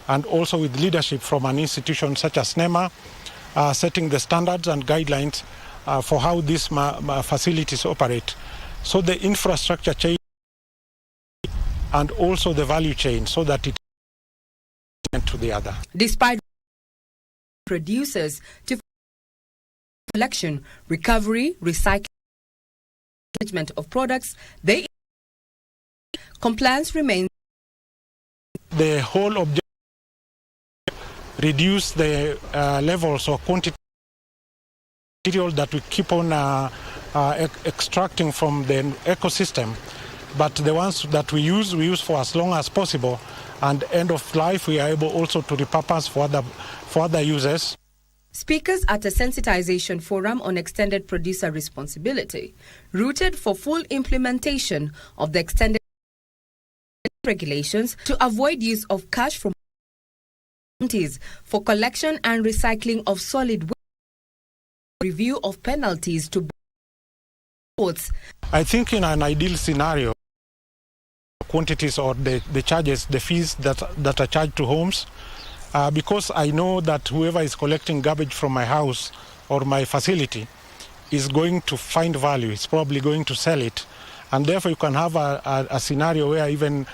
with leadership from an institution such as NEMA, setting the standards and guidelines for how these facilities operate. So the infrastructure chain and also the value chain, so that it to the other. Despite producers to collection, recovery, recycling, management of products, they compliance remains. The whole objective reduce the levels or quantity material that we keep on extracting from the ecosystem, but the ones that we use for as long as possible, and end of life we are able also to repurpose for other uses. Speakers at a sensitization forum on extended producer responsibility rooted for full implementation of the extended regulations to avoid use of cash from counties for collection and recycling of solid waste, review of penalties to ports. I think in an ideal scenario, quantities or the charges, the fees that are charged to homes, because I know that whoever is collecting garbage from my house or my facility is going to find value, it's probably going to sell it, and therefore you can have a scenario where even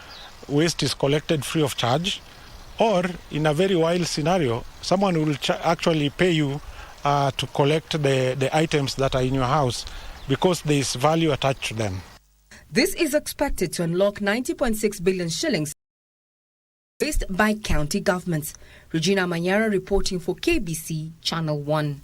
waste is collected free of charge, or in a very wild scenario, someone will actually pay you to collect the items that are in your house because there is value attached to them. This is expected to unlock 90.6 billion shillings raised by county governments. Regina Manyara reporting for KBC Channel 1.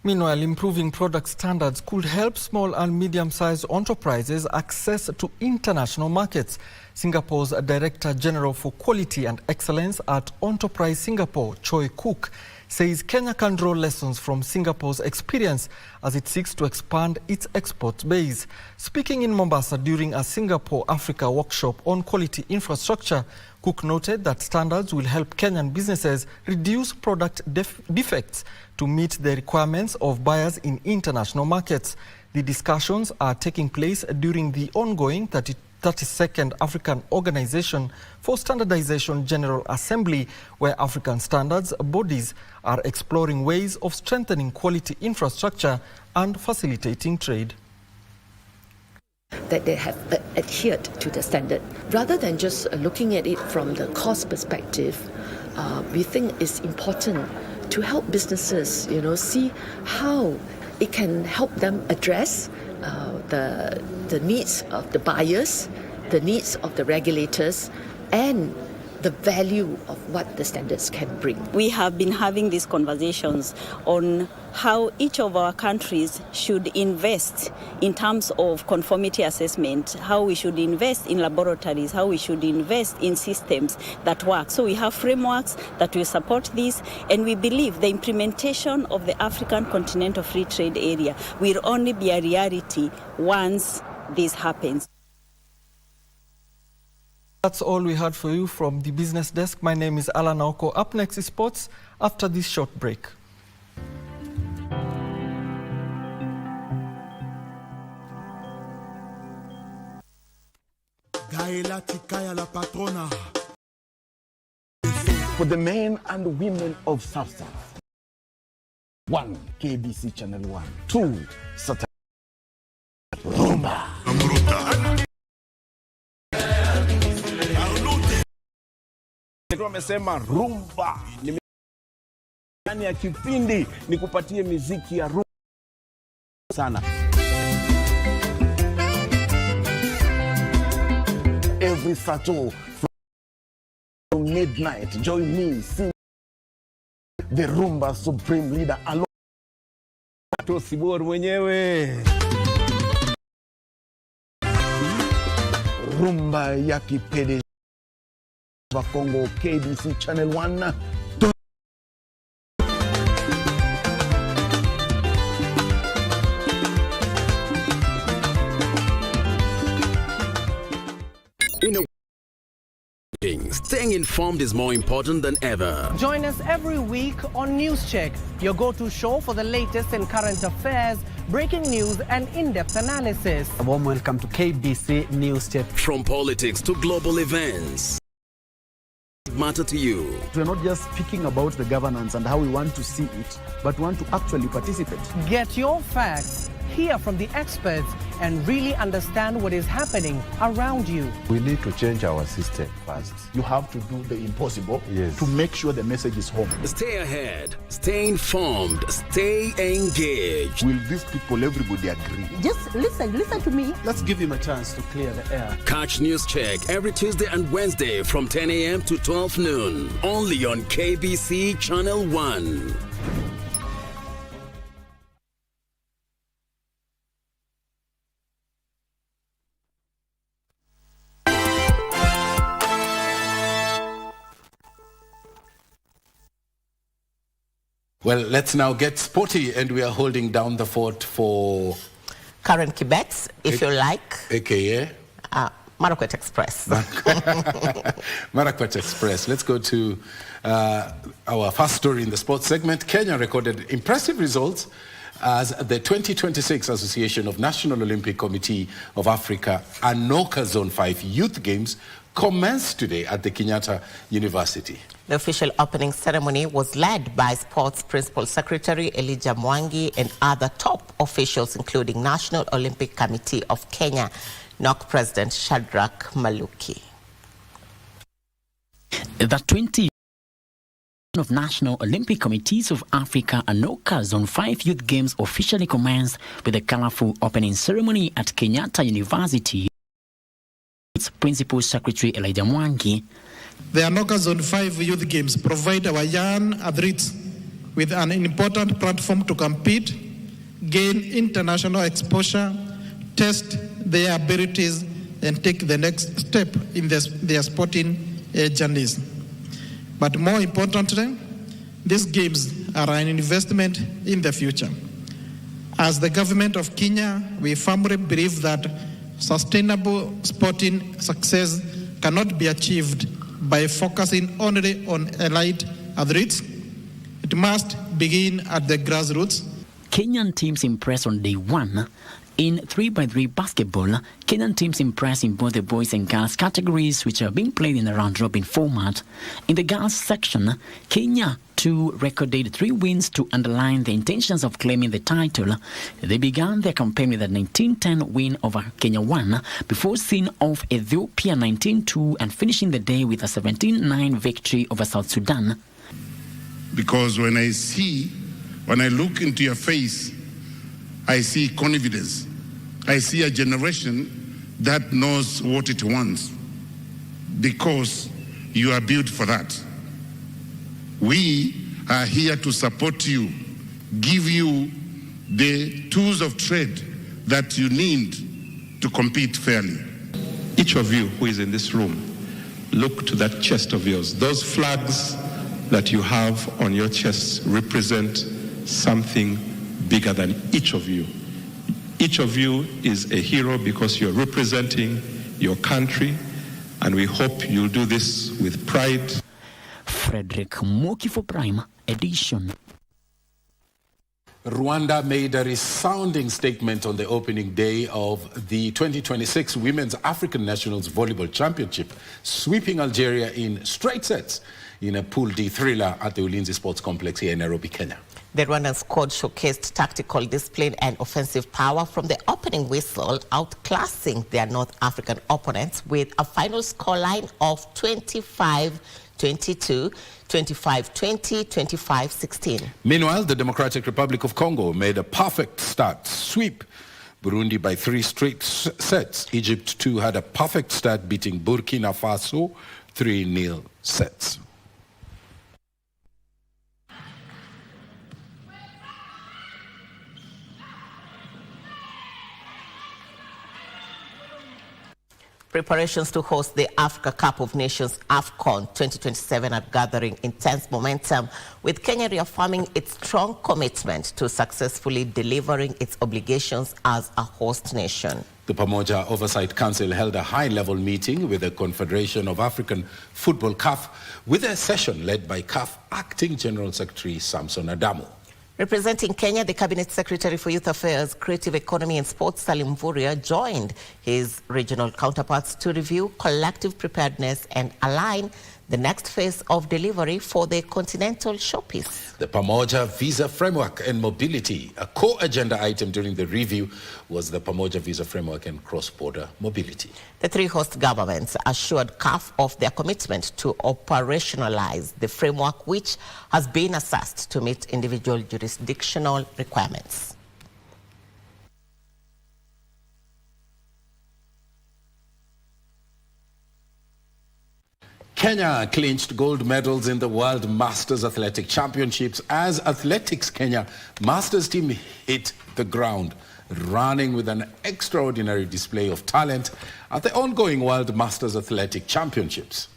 Meanwhile, improving product standards could help small and medium-sized enterprises access to international markets. Singapore's Director General for Quality and Excellence at Enterprise Singapore, Choi Cook, says Kenya can draw lessons from Singapore's experience as it seeks to expand its export base. Speaking in Mombasa during a Singapore Africa workshop on quality infrastructure, Cook noted that standards will help Kenyan businesses reduce product defects to meet the requirements of buyers in international markets. The discussions are taking place during the ongoing 32nd African Organization for Standardization General Assembly, where African standards bodies are exploring ways of strengthening quality infrastructure and facilitating trade. That they have adhered to the standard. Rather than just looking at it from the cost perspective, we think it's important to help businesses, see how it can help them address the needs of the buyers, the needs of the regulators, and the value of what the standards can bring. We have been having these conversations on how each of our countries should invest in terms of conformity assessment, how we should invest in laboratories, how we should invest in systems that work. So we have frameworks that will support this, and we believe the implementation of the African Continental Free Trade Area will only be a reality once this happens. That's all we had for you from the business desk. My name is Alan Aoko. Up next is sports after this short break. For the men and women of substance. 1. KBC Channel 1. 2. Saturday. Rumba. Wamesema rumba. Ndani ya kipindi ni kupatie miziki ya rumba sana. Every Saturday from midnight, join me, sing the Rumba Supreme Leader alone. Tosibor mwenyewe. Rumba ya kipindi wa Kongo, KBC Channel 1. Staying informed is more important than ever. Join us every week on News Check, your go-to show for the latest in current affairs, breaking news and in-depth analysis. A warm welcome to KBC News Check. From politics to global events. Matter to you. We're not just speaking about the governance and how we want to see it, but want to actually participate. Get your facts, hear from the experts, and really understand what is happening around you. We need to change our system first. You have to do the impossible yes. to make sure the message is home. Stay ahead, stay informed, stay engaged. Will these people, everybody agree? Just listen to me. Let's give him a chance to clear the air. Catch News Check every Tuesday and Wednesday from 10 a.m. to 12 noon. Only on KBC Channel 1. Well, let's now get sporty, and we are holding down the fort for current Quebec, if you like. AKA? Marakwet Express. Marakwet Express. Let's go to our first story in the sports segment. Kenya recorded impressive results as the 2026 Association of National Olympic Committee of Africa Anoka Zone 5 Youth Games commenced today at the Kenyatta University. The official opening ceremony was led by Sports Principal Secretary Elijah Mwangi and other top officials, including National Olympic Committee of Kenya, NOC President Shadrach Maluki. The 20 of National Olympic Committees of Africa Anoka Zone 5 Youth Games officially commenced with a colorful opening ceremony at Kenyatta University. Principal Secretary Elijah Mwangi. The Anoka Zone 5 Youth Games provide our young athletes with an important platform to compete, gain international exposure, test their abilities, and take the next step in their sporting journeys. But more importantly, these games are an investment in the future. As the government of Kenya, we firmly believe that sustainable sporting success cannot be achieved by focusing only on elite athletes. It must begin at the grassroots. Kenyan teams impressed on day one. In 3x3 basketball, Kenyan teams impressed in both the boys and girls categories, which are being played in a round-robin format. In the girls section, Kenya too recorded 3 wins to underline the intentions of claiming the title. They began their campaign with a 19-10 win over Kenya 1 before seeing off Ethiopia 19-2 and finishing the day with a 17-9 victory over South Sudan. Because when I look into your face, I see confidence. I see a generation that knows what it wants, because you are built for that. We are here to support you, give you the tools of trade that you need to compete fairly. Each of you who is in this room, look to that chest of yours. Those flags that you have on your chests represent something bigger than each of you. Each of you is a hero because you're representing your country, and we hope you'll do this with pride. Frederick Moki for Prime Edition. Rwanda made a resounding statement on the opening day of the 2026 Women's African Nationals Volleyball Championship, sweeping Algeria in straight sets in a Pool D thriller at the Ulinzi Sports Complex here in Nairobi, Kenya. The Rwandan squad showcased tactical discipline and offensive power from the opening whistle, outclassing their North African opponents with a final scoreline of 25-22, 25-20, 25-16. Meanwhile, the Democratic Republic of Congo made a perfect start, sweep Burundi by 3 straight sets. Egypt too had a perfect start, beating Burkina Faso 3-0 sets. Preparations to host the Africa Cup of Nations AFCON 2027 are gathering intense momentum, with Kenya reaffirming its strong commitment to successfully delivering its obligations as a host nation. The Pamoja Oversight Council held a high-level meeting with the Confederation of African Football CAF, with a session led by CAF Acting General Secretary Samson Adamu. Representing Kenya, the Cabinet Secretary for Youth Affairs, Creative Economy and Sports, Salim Mvurya, joined his regional counterparts to review collective preparedness and align the next phase of delivery for the continental showpiece. The Pamoja Visa Framework and Mobility, a core agenda item during the review, was the Pamoja Visa Framework and Cross-Border Mobility. The 3 host governments assured CAF of their commitment to operationalize the framework, which has been assessed to meet individual jurisdictional requirements. Kenya clinched gold medals in the World Masters Athletic Championships as Athletics Kenya Masters team hit the ground, running with an extraordinary display of talent at the ongoing World Masters Athletic Championships.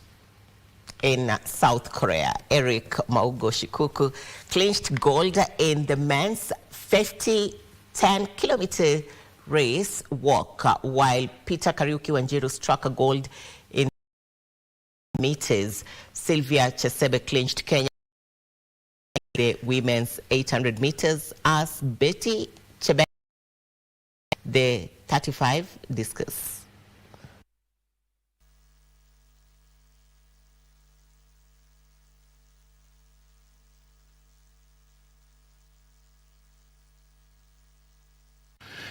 In South Korea, Eric Maugo Shikuku clinched gold in the men's 10-kilometer race walk, while Peter Kariuki Wanjiru struck a gold in meters. Sylvia Chesebe clinched Kenya the women's 800 meters as Betty Chebe the 35 discus.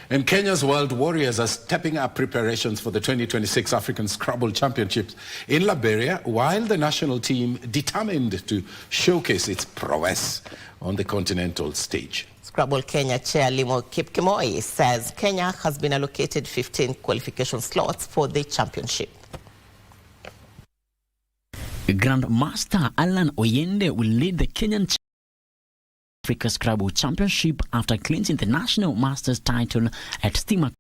And Kenya's World Warriors are stepping up preparations for the 2026 African Scrabble Championships in Liberia, while the national team determined to showcase its prowess on the continental stage. Scrabble Kenya Chair Limo Kipkemoi says Kenya has been allocated 15 qualification slots for the championship. Grandmaster Alan Oyende will lead the Kenyan Africa Scrabble Championship after clinching the national masters title at Stima,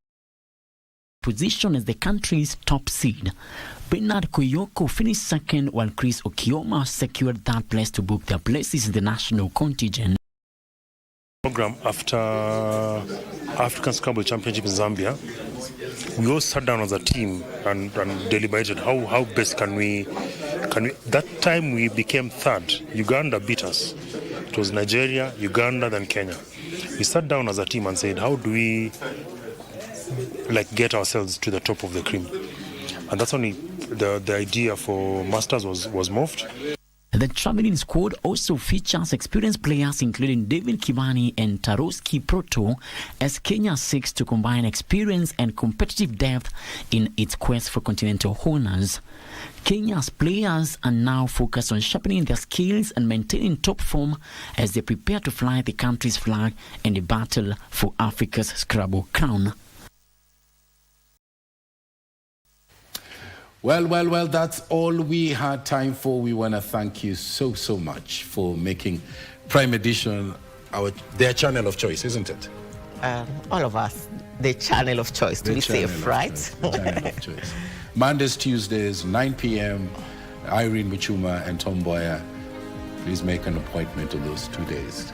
position as the country's top seed. Bernard Koyoko finished second, while Chris Okioma secured third place to book their places in the national contingent. Program after African Scrabble Championship in Zambia, we all sat down as a team and deliberated how best can we. That time we became third. Uganda beat us. It was Nigeria, Uganda, then Kenya. We sat down as a team and said, how do we get ourselves to the top of the cream? And that's only the idea for Masters was moved. The traveling squad also features experienced players including David Kibani and Taroski Proto, as Kenya seeks to combine experience and competitive depth in its quest for continental honors. Kenya's players are now focused on sharpening their skills and maintaining top form as they prepare to fly the country's flag in the battle for Africa's Scrabble crown. Well, that's all we had time for. We want to thank you so much for making Prime Edition their channel of choice, isn't it? All of us, the channel of choice, to be safe, right? Channel of choice. Mondays, Tuesdays, 9 p.m., Irene Muchuma and Mboya. Please make an appointment on those 2 days.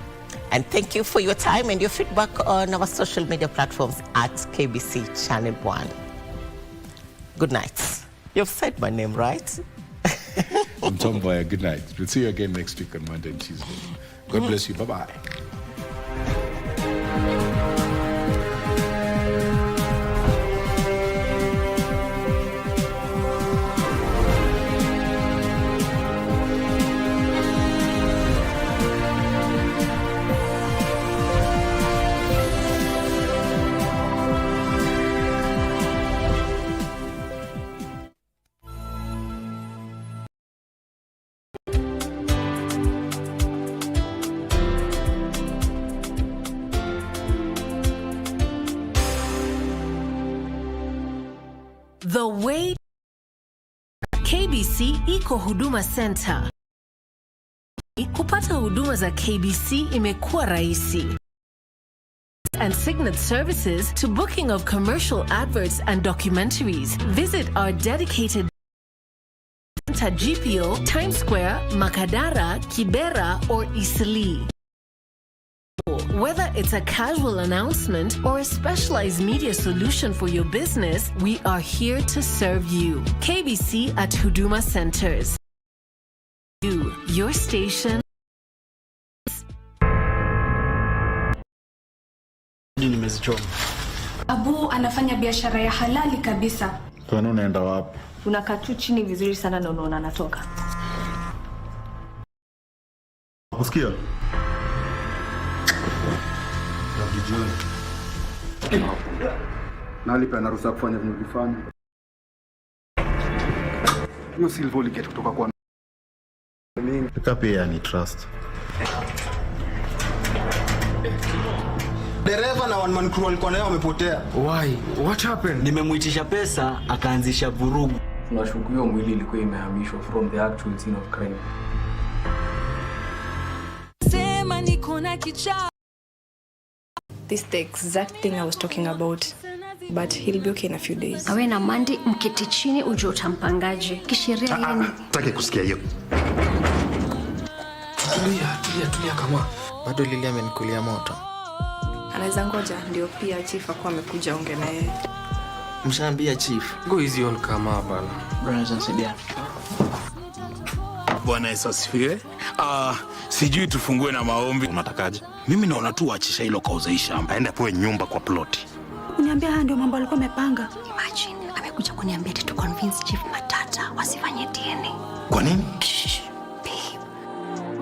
And thank you for your time and your feedback on our social media platforms at KBC Channel 1. Good night. You've said my name, right? I'm Mboya. Good night. We'll see you again next week on Monday and Tuesday. God bless you. Bye-bye. The way KBC iko Huduma Center. Kupata huduma za KBC imekuwa rahisi. And Signet services to booking of commercial adverts and documentaries. Visit our dedicated center GPO, Times Square, Makadara, Kibera, or Eastleigh. Whether it's a casual announcement or a specialized media solution for your business, we are here to serve you. KBC at Huduma Centers. Your station. Abu anafanya biashara ya halali kabisa. Kwani unaenda wapi? Unakaa tu chini vizuri sana na unaona anatoka. Usikia? Nalipa na ruhusa kufanya vinavyofanya. Hiyo silver liket kutoka kwa mimi. Pia ni trust. Dereva na one man crew walikuwa nayo wamepotea. Why? What happened? Nimemuitisha pesa akaanzisha vurugu. Tunashuku hiyo mwili ilikuwa imehamishwa from the actual scene of crime. Sema niko na kicha. This is the exact thing I was talking about, but he'll be okay in a few days. Awe na Mandi mketi chini uje utampangaje. Kisheria yeye Taki kusikia hiyo. Tulia kama. Bado Lili amenikulia moto. Anaweza ngoja ndio pia chief akwa amekuja onge na yeye. Mshaambia chief. Go easy on kama bana. Brothers and sisters. Bwana Yesu asifiwe. Sijui tufungue na maombi. Unatakaje? Mimi naona tu uachisha hilo kauza shamba. Aende apewe nyumba kwa ploti. Uniambia haya ndio mambo alikuwa amepanga. Imagine amekuja kuniambia to convince chief Matata wasifanye DNA. Kwa nini?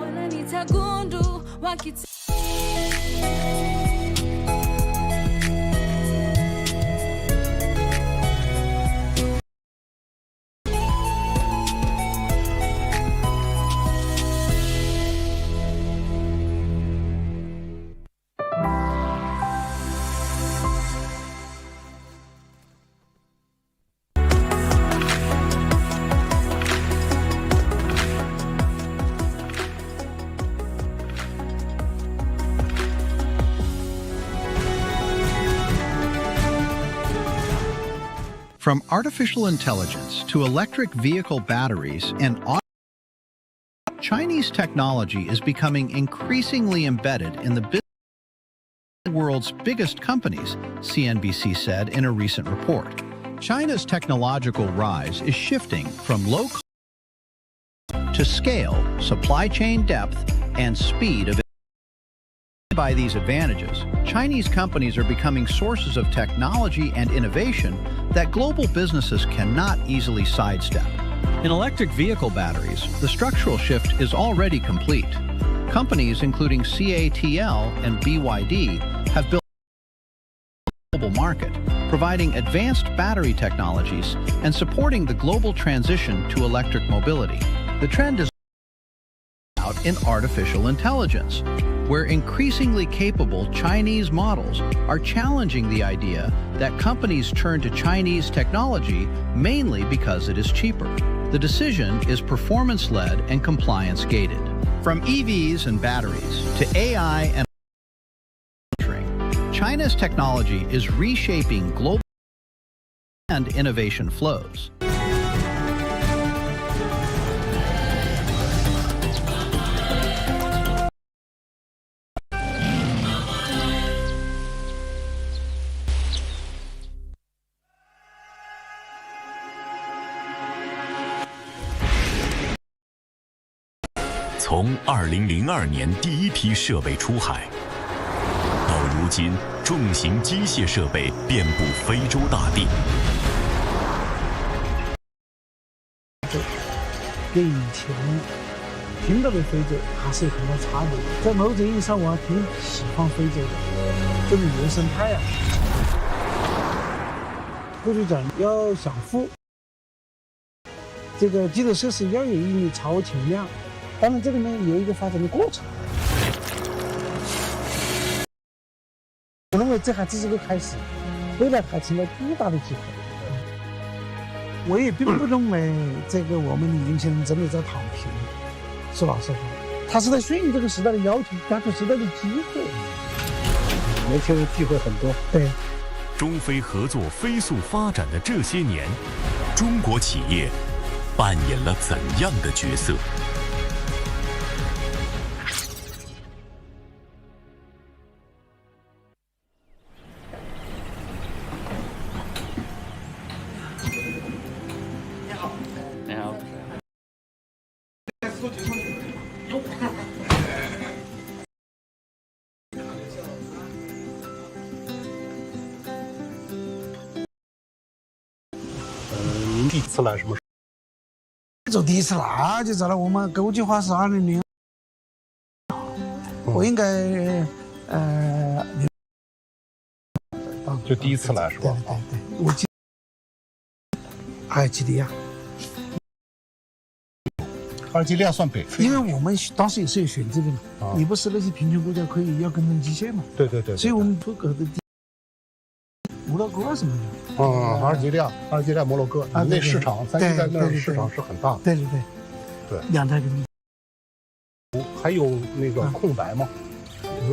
Wananitagundu wakiti From artificial intelligence to electric vehicle batteries and Chinese technology is becoming increasingly embedded in the world's biggest companies, CNBC said in a recent report. China's technological rise is shifting from low cost to scale, supply chain depth, and speed of. By these advantages, Chinese companies are becoming sources of technology and innovation that global businesses cannot easily sidestep. In electric vehicle batteries, the structural shift is already complete. Companies including CATL and BYD have built a global market, providing advanced battery technologies and supporting the global transition to electric mobility. The trend is out in artificial intelligence, where increasingly capable Chinese models are challenging the idea that companies turn to Chinese technology mainly because it is cheaper. The decision is performance-led and compliance-gated. From EVs and batteries to AI and manufacturing, China's technology is reshaping global and innovation flows.从2002年第一批设备出海，到如今，重型机械设备遍布非洲大地。跟以前听到的非洲还是有很大差别的。在某种意义上，我还挺喜欢非洲的，这种原生态啊。过去讲要想富，这个基础设施要有一定超前量，当然这里面有一个发展的过程。我认为这还只是个开始，未来还存在巨大的机会。我也并不认为这个我们的年轻人真的在躺平，说老实话，他是在顺应这个时代的要求，抓住时代的机会。年轻人机会很多。对。中非合作飞速发展的这些年，中国企业扮演了怎样的角色？你好。你好。您第一次来什么时候？走第一次来就走了。我们国际化是2000，我应该就第一次来是吧？对，我记阿尔及利亚。阿尔及利亚算北非，因为我们当时也是有选择的嘛，你不是那些贫穷国家可以要跟踪基线嘛？对。所以我们出口的摩洛哥什么的。阿尔及利亚、摩洛哥，那市场在那市场是很大的。对，2台人民。还有那个空白吗？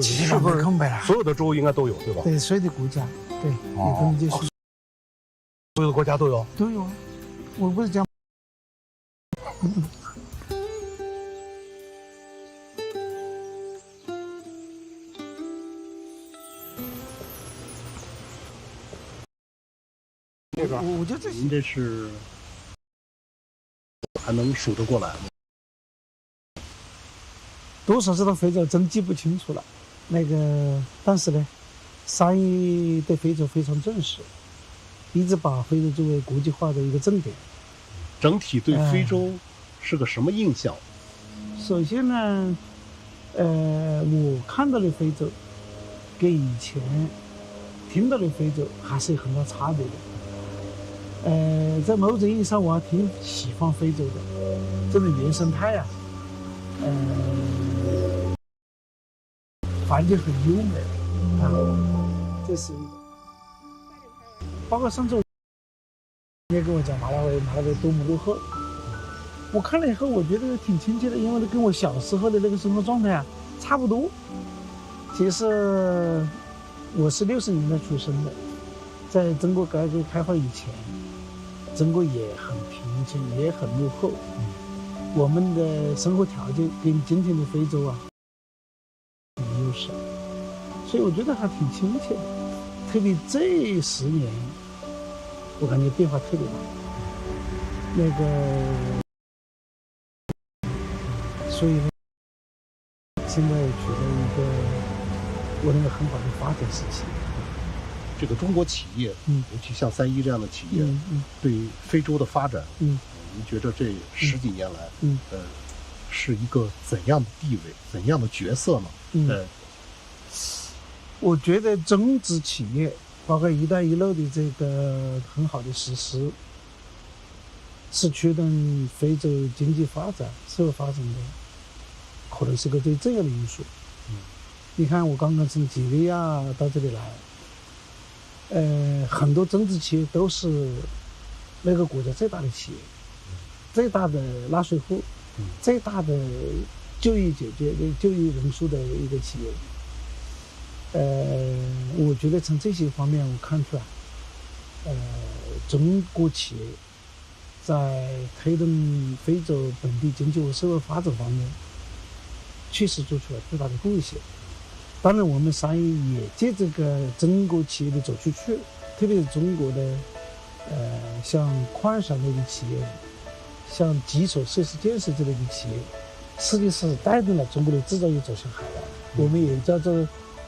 基本上空白了。所有的州应该都有，对吧？对，所有的国家，对，有他们就是。所有的国家都有。都有啊，我不是讲。我觉得这您这是还能数得过来吗？多少知道非洲真记不清楚了。但是呢，商业对非洲非常重视，一直把非洲作为国际化的一个重点。整体对非洲是个什么印象？首先呢，我看到的非洲跟以前听到的非洲还是有很大差别的。在某种意义上，我还挺喜欢非洲的，这种原生态啊，环境很优美啊，这是一个。包括上次你也跟我讲马拉维多么落后，我看了以后，我觉得挺亲切的，因为跟我小时候的那个生活状态啊差不多。其实我是60年代出生的，在中国改革开放以前。中国也很贫穷，也很落后。我们的生活条件跟今天的非洲啊有优势，所以我觉得还挺亲切的。特别这10年，我感觉变化特别大。所以呢，现在处在一个我认为很好的发展时期。这个中国企业，尤其像3·1这样的企业，对非洲的发展，您觉得这10几年来，是一个怎样的地位、怎样的角色呢？我觉得中资企业，包括“一带一路”的这个很好的实施，是驱动非洲经济发展、社会发展的，可能是个最重要的因素。你看，我刚刚从几内亚到这里来。很多中资企业都是那个国家最大的企业，最大的纳税户，最大的就业人数的一个企业。我觉得从这些方面我看出来，中国企业在推动非洲本地经济和社会发展方面，确实做出了巨大的贡献。当然，我们商业也借这个中国企业的走出去，特别是中国的，像矿产类的企业，像基础设施建设之类的企业，实际是带动了中国的制造业走向海外。我们也叫做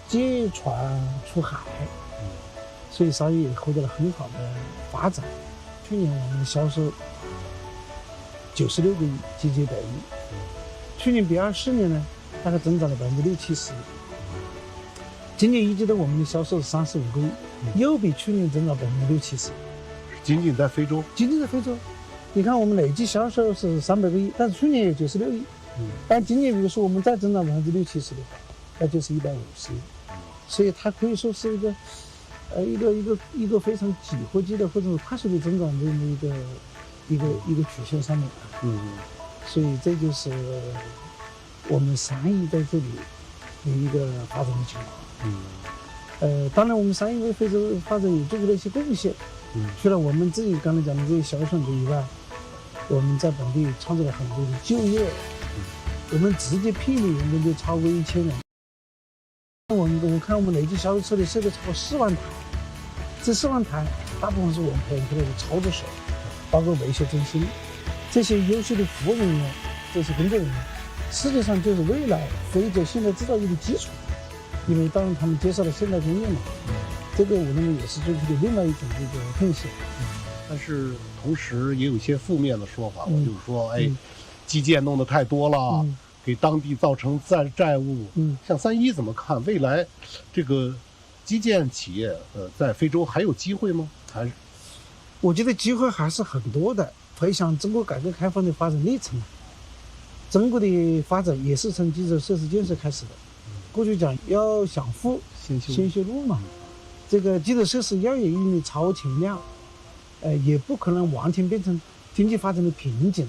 借船出海，所以商业也获得了很好的发展。去年我们的销售96个亿，接近100亿。去年比24年呢，大概增长了60-70%。今年一季度我们的销售是35个亿，又比去年增长60-70%。仅仅在非洲？仅仅在非洲，你看我们累计销售是300个亿，但是去年有96亿。但今年比如说我们再增长60-70%的话，那就是150亿。所以它可以说是一个非常几何级的或者是快速的增长的这么一个曲线上面。所以这就是我们3亿在这里的一个发展的情况。当然我们3亿为非洲发展也做出了一些贡献。除了我们自己刚才讲的这些销售以外，我们在本地创造了很多的就业。我们直接聘用员工就超过1000人。我看我们累计销售车的设备超过4万台，这4万台大部分是我们培养出来的操作手，包括维修中心，这些优秀的服务人员，这些工作人员，实际上就是未来非洲现代制造业的基础。因为当然他们接受了现代工业嘛，这个我认为也是做出的另外一种这个贡献。但是同时也有一些负面的说法，就是说，基建弄得太多了，给当地造成债务。像311怎么看未来这个基建企业在非洲还有机会吗？还是？我觉得机会还是很多的。回想中国改革开放的发展历程，中国的发展也是从基础设施建设开始的。过去讲要想富先修路嘛，这个基础设施要有一定的超前量，也不可能完全变成经济发展的瓶颈。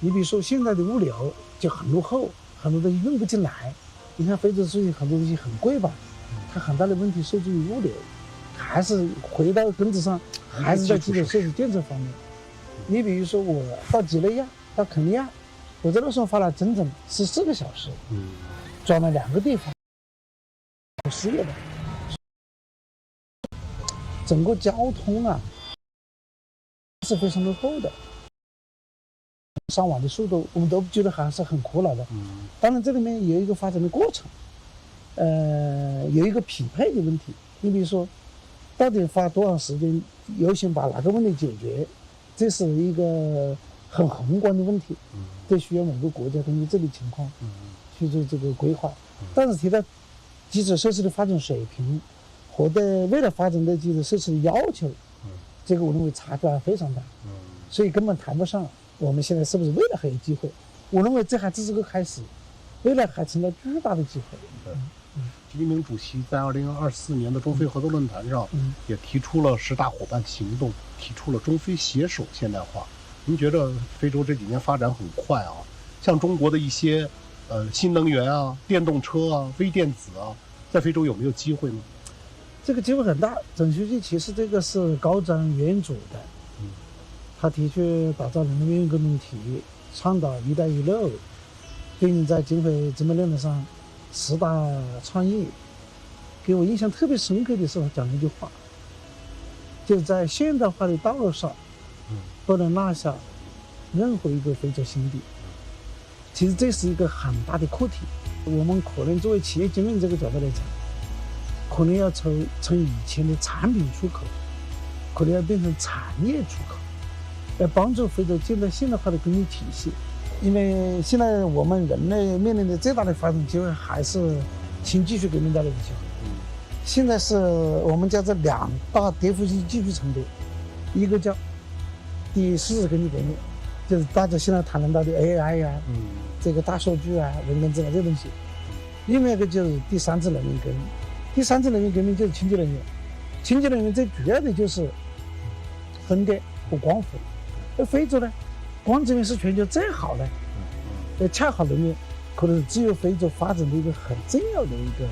你比如说现在的物流就很落后，很多东西运不进来。你看非洲所以很多东西很贵吧，它很大的问题受制于物流，还是回到根子上，还是在基础设施建设方面。你比如说我到几内亚，到肯尼亚，我在路上花了整整14个小时，转了2个地方，失业的。整个交通啊是非常落后的，上网的速度我们都觉得还是很苦恼的。当然这里面有一个发展的过程，有一个匹配的问题。你比如说到底花多长时间优先把哪个问题解决，这是一个很宏观的问题，这需要每个国家根据这个情况去做这个规划。但是提到基础设施的发展水平和对未来发展的基础设施的要求，这个我认为差距还非常大，所以根本谈不上我们现在是不是未来还有机会。我认为这还只是个开始，未来还存在巨大的机会。习近平主席在2024年的中非合作论坛上也提出了10大伙伴行动，提出了中非携手现代化。您觉得非洲这几年发展很快啊，像中国的一些新能源啊、电动车啊、微电子啊，在非洲有没有机会呢？这个机会很大。总书记其实这个是高瞻远瞩的，他的确打造人民革命体，倡导一带一路，并在经费支配论坛上10大倡议。给我印象特别深刻的是他讲了一句话，就在现代化的道路上不能落下任何一个非洲兄弟。其实这是一个很大的课题，我们可能作为企业经营这个角度来讲，可能要从以前的产品出口，可能要变成产业出口，来帮助非洲建立现代化的工业体系。因为现在我们人类面临的最大的发展机会还是新技术革命带来的机会。现在是我们叫做2大颠覆性技术层面，一个叫第4次工业革命，就是大家现在谈论到的 AI 呀、这个大数据啊、人工智能这东西。另外一个就是第3次能源革命，第3次能源革命就是清洁能源。清洁能源最主要的就是风电和光伏。而非洲呢，光资源是全球最好的，恰好能源可能是只有非洲发展的一个很重要的一个